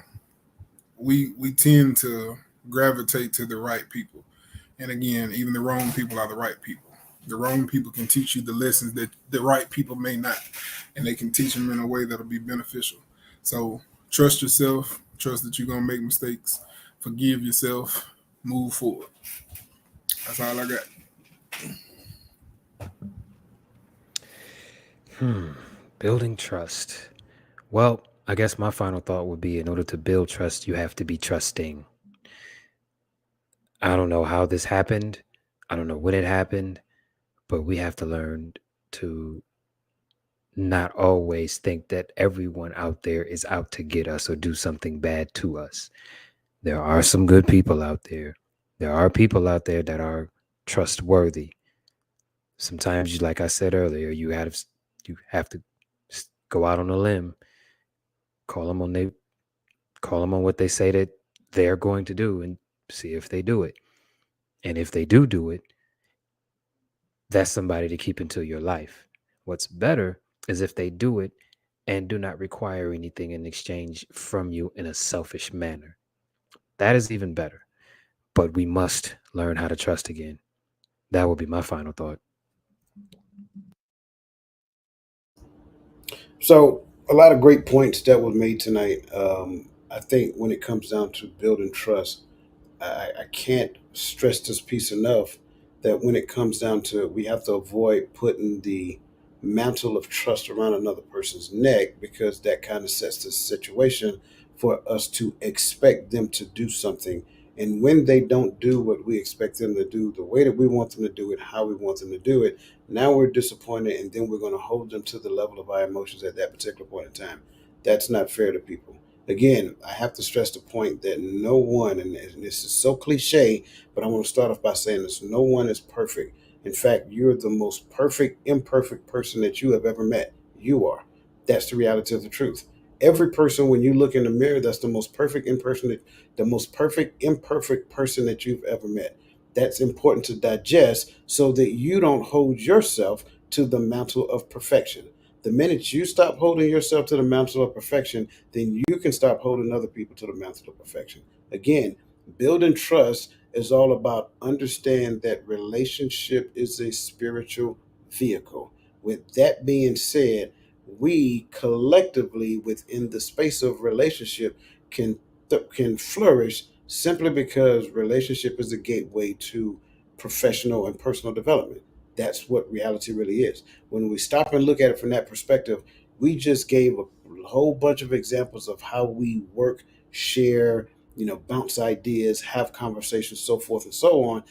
we tend to gravitate to the right people. And again, even the wrong people are the right people. The wrong people can teach you the lessons that the right people may not, and they can teach them in a way that'll be beneficial. So trust yourself, trust that you're gonna make mistakes, forgive yourself, move forward. That's all I got. Building trust. Well, I guess my final thought would be, in order to build trust, you have to be trusting. I don't know how this happened. I don't know when it happened, but we have to learn to not always think that everyone out there is out to get us or do something bad to us. There are some good people out there. There are people out there that are trustworthy. Sometimes, like I said earlier, you have to go out on a limb, call them on what they say that they're going to do, and see if they do it. And if they do it, that's somebody to keep into your life. What's better is if they do it and do not require anything in exchange from you in a selfish manner. That is even better. But we must learn how to trust again. That would be my final thought. So a lot of great points that were made tonight. I think when it comes down to building trust, I can't stress this piece enough, that when it comes down to it, we have to avoid putting the mantle of trust around another person's neck, because that kind of sets the situation for us to expect them to do something. And when they don't do what we expect them to do, the way that we want them to do it, how we want them to do it, now we're disappointed, and then we're going to hold them to the level of our emotions at that particular point in time. That's not fair to people. Again, I have to stress the point that no one, and this is so cliche, but I want to start off by saying this: no one is perfect. In fact, you're the most perfect, imperfect person that you have ever met. You are. That's the reality of the truth. Every person, when you look in the mirror, that's the most perfect, imperfect person that you've ever met. That's important to digest so that you don't hold yourself to the mantle of perfection. The minute you stop holding yourself to the mantle of perfection, then you can stop holding other people to the mantle of perfection. Again, building trust is all about understand that relationship is a spiritual vehicle. With that being said, we collectively within the space of relationship can flourish simply because relationship is a gateway to professional and personal development. That's what reality really is. When we stop and look at it from that perspective, we just gave a whole bunch of examples of how we work, share, bounce ideas, have conversations, so forth and so on,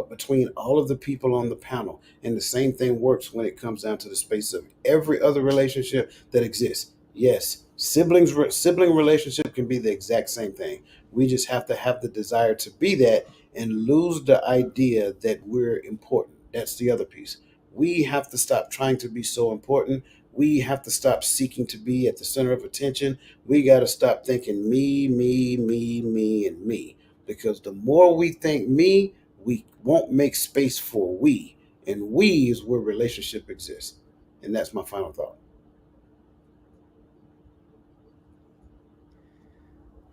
between all of the people on the panel. And the same thing works when it comes down to the space of every other relationship that exists. Yes, sibling relationship can be the exact same thing. We just have to have the desire to be that and lose the idea that we're important. That's the other piece. We have to stop trying to be so important. We have to stop seeking to be at the center of attention. We got to stop thinking me, and me. Because the more we think me, we won't make space for we. And we is where relationship exists. And that's my final thought.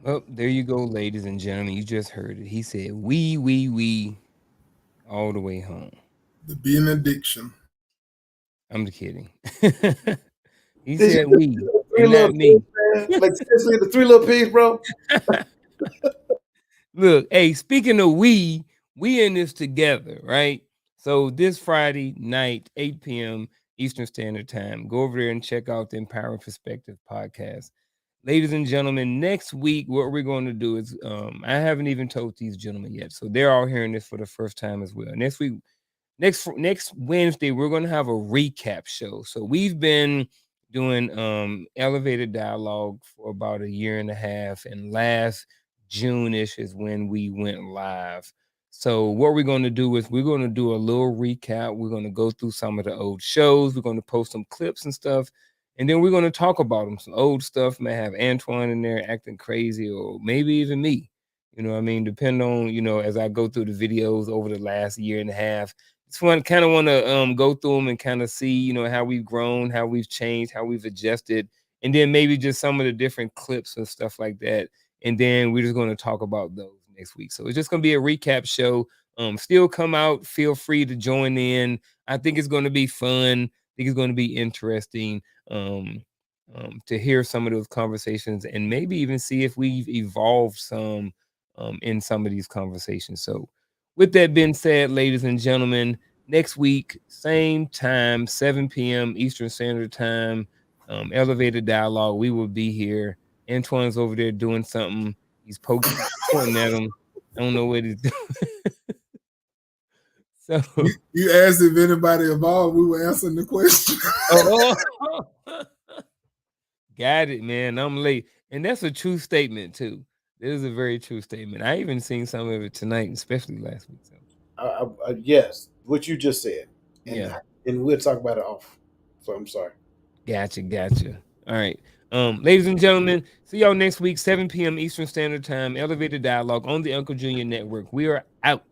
Well, there you go, ladies and gentlemen. You just heard it. He said, we, all the way home. The benediction. I'm just kidding. He Did said you we the three and little not pigs, me. man? Like seriously, the three little pigs, bro. Look, hey, speaking of we in this together, right? So this Friday night, 8 p.m. Eastern Standard Time, go over there and check out the Empowering Perspective podcast. Ladies and gentlemen, next week, what we're going to do is, I haven't even told these gentlemen yet, so they're all hearing this for the first time as well. Next week, next Wednesday, we're going to have a recap show. So we've been doing elevated dialogue for about a year and a half, and last June-ish is when we went live. So what we're going to do is we're going to do a little recap. We're going to go through some of the old shows. We're going to post some clips and stuff, and then we're going to talk about them. Some old stuff may have Antoine in there acting crazy, or maybe even me. You know what I mean? Depending on, you know, as I go through the videos over the last year and a half, it's fun. Kind of want to go through them and kind of see, you know, how we've grown, how we've changed, how we've adjusted, and then maybe just some of the different clips and stuff like that. And then we're just going to talk about those next week. So it's just going to be a recap show. Still come out. Feel free to join in. I think it's going to be fun. I think it's going to be interesting to hear some of those conversations, and maybe even see if we've evolved some in some of these conversations. So with that being said, ladies and gentlemen, next week, same time, 7 p.m. Eastern Standard Time, Elevated Dialogue, we will be here. Antoine's over there doing something. He's pointing at him. I don't know what he's doing. So You asked if anybody involved. We were answering the question. Got it, man. I'm late. And that's a true statement, too. This is a very true statement. I even seen some of it tonight, especially last week. So. Yes, what you just said. And, yeah. And we'll talk about it off. So I'm sorry. Gotcha. All right. Ladies and gentlemen, see y'all next week, 7 p.m. Eastern Standard Time, Elevated Dialogue on the Uncle Junior Network. We are out.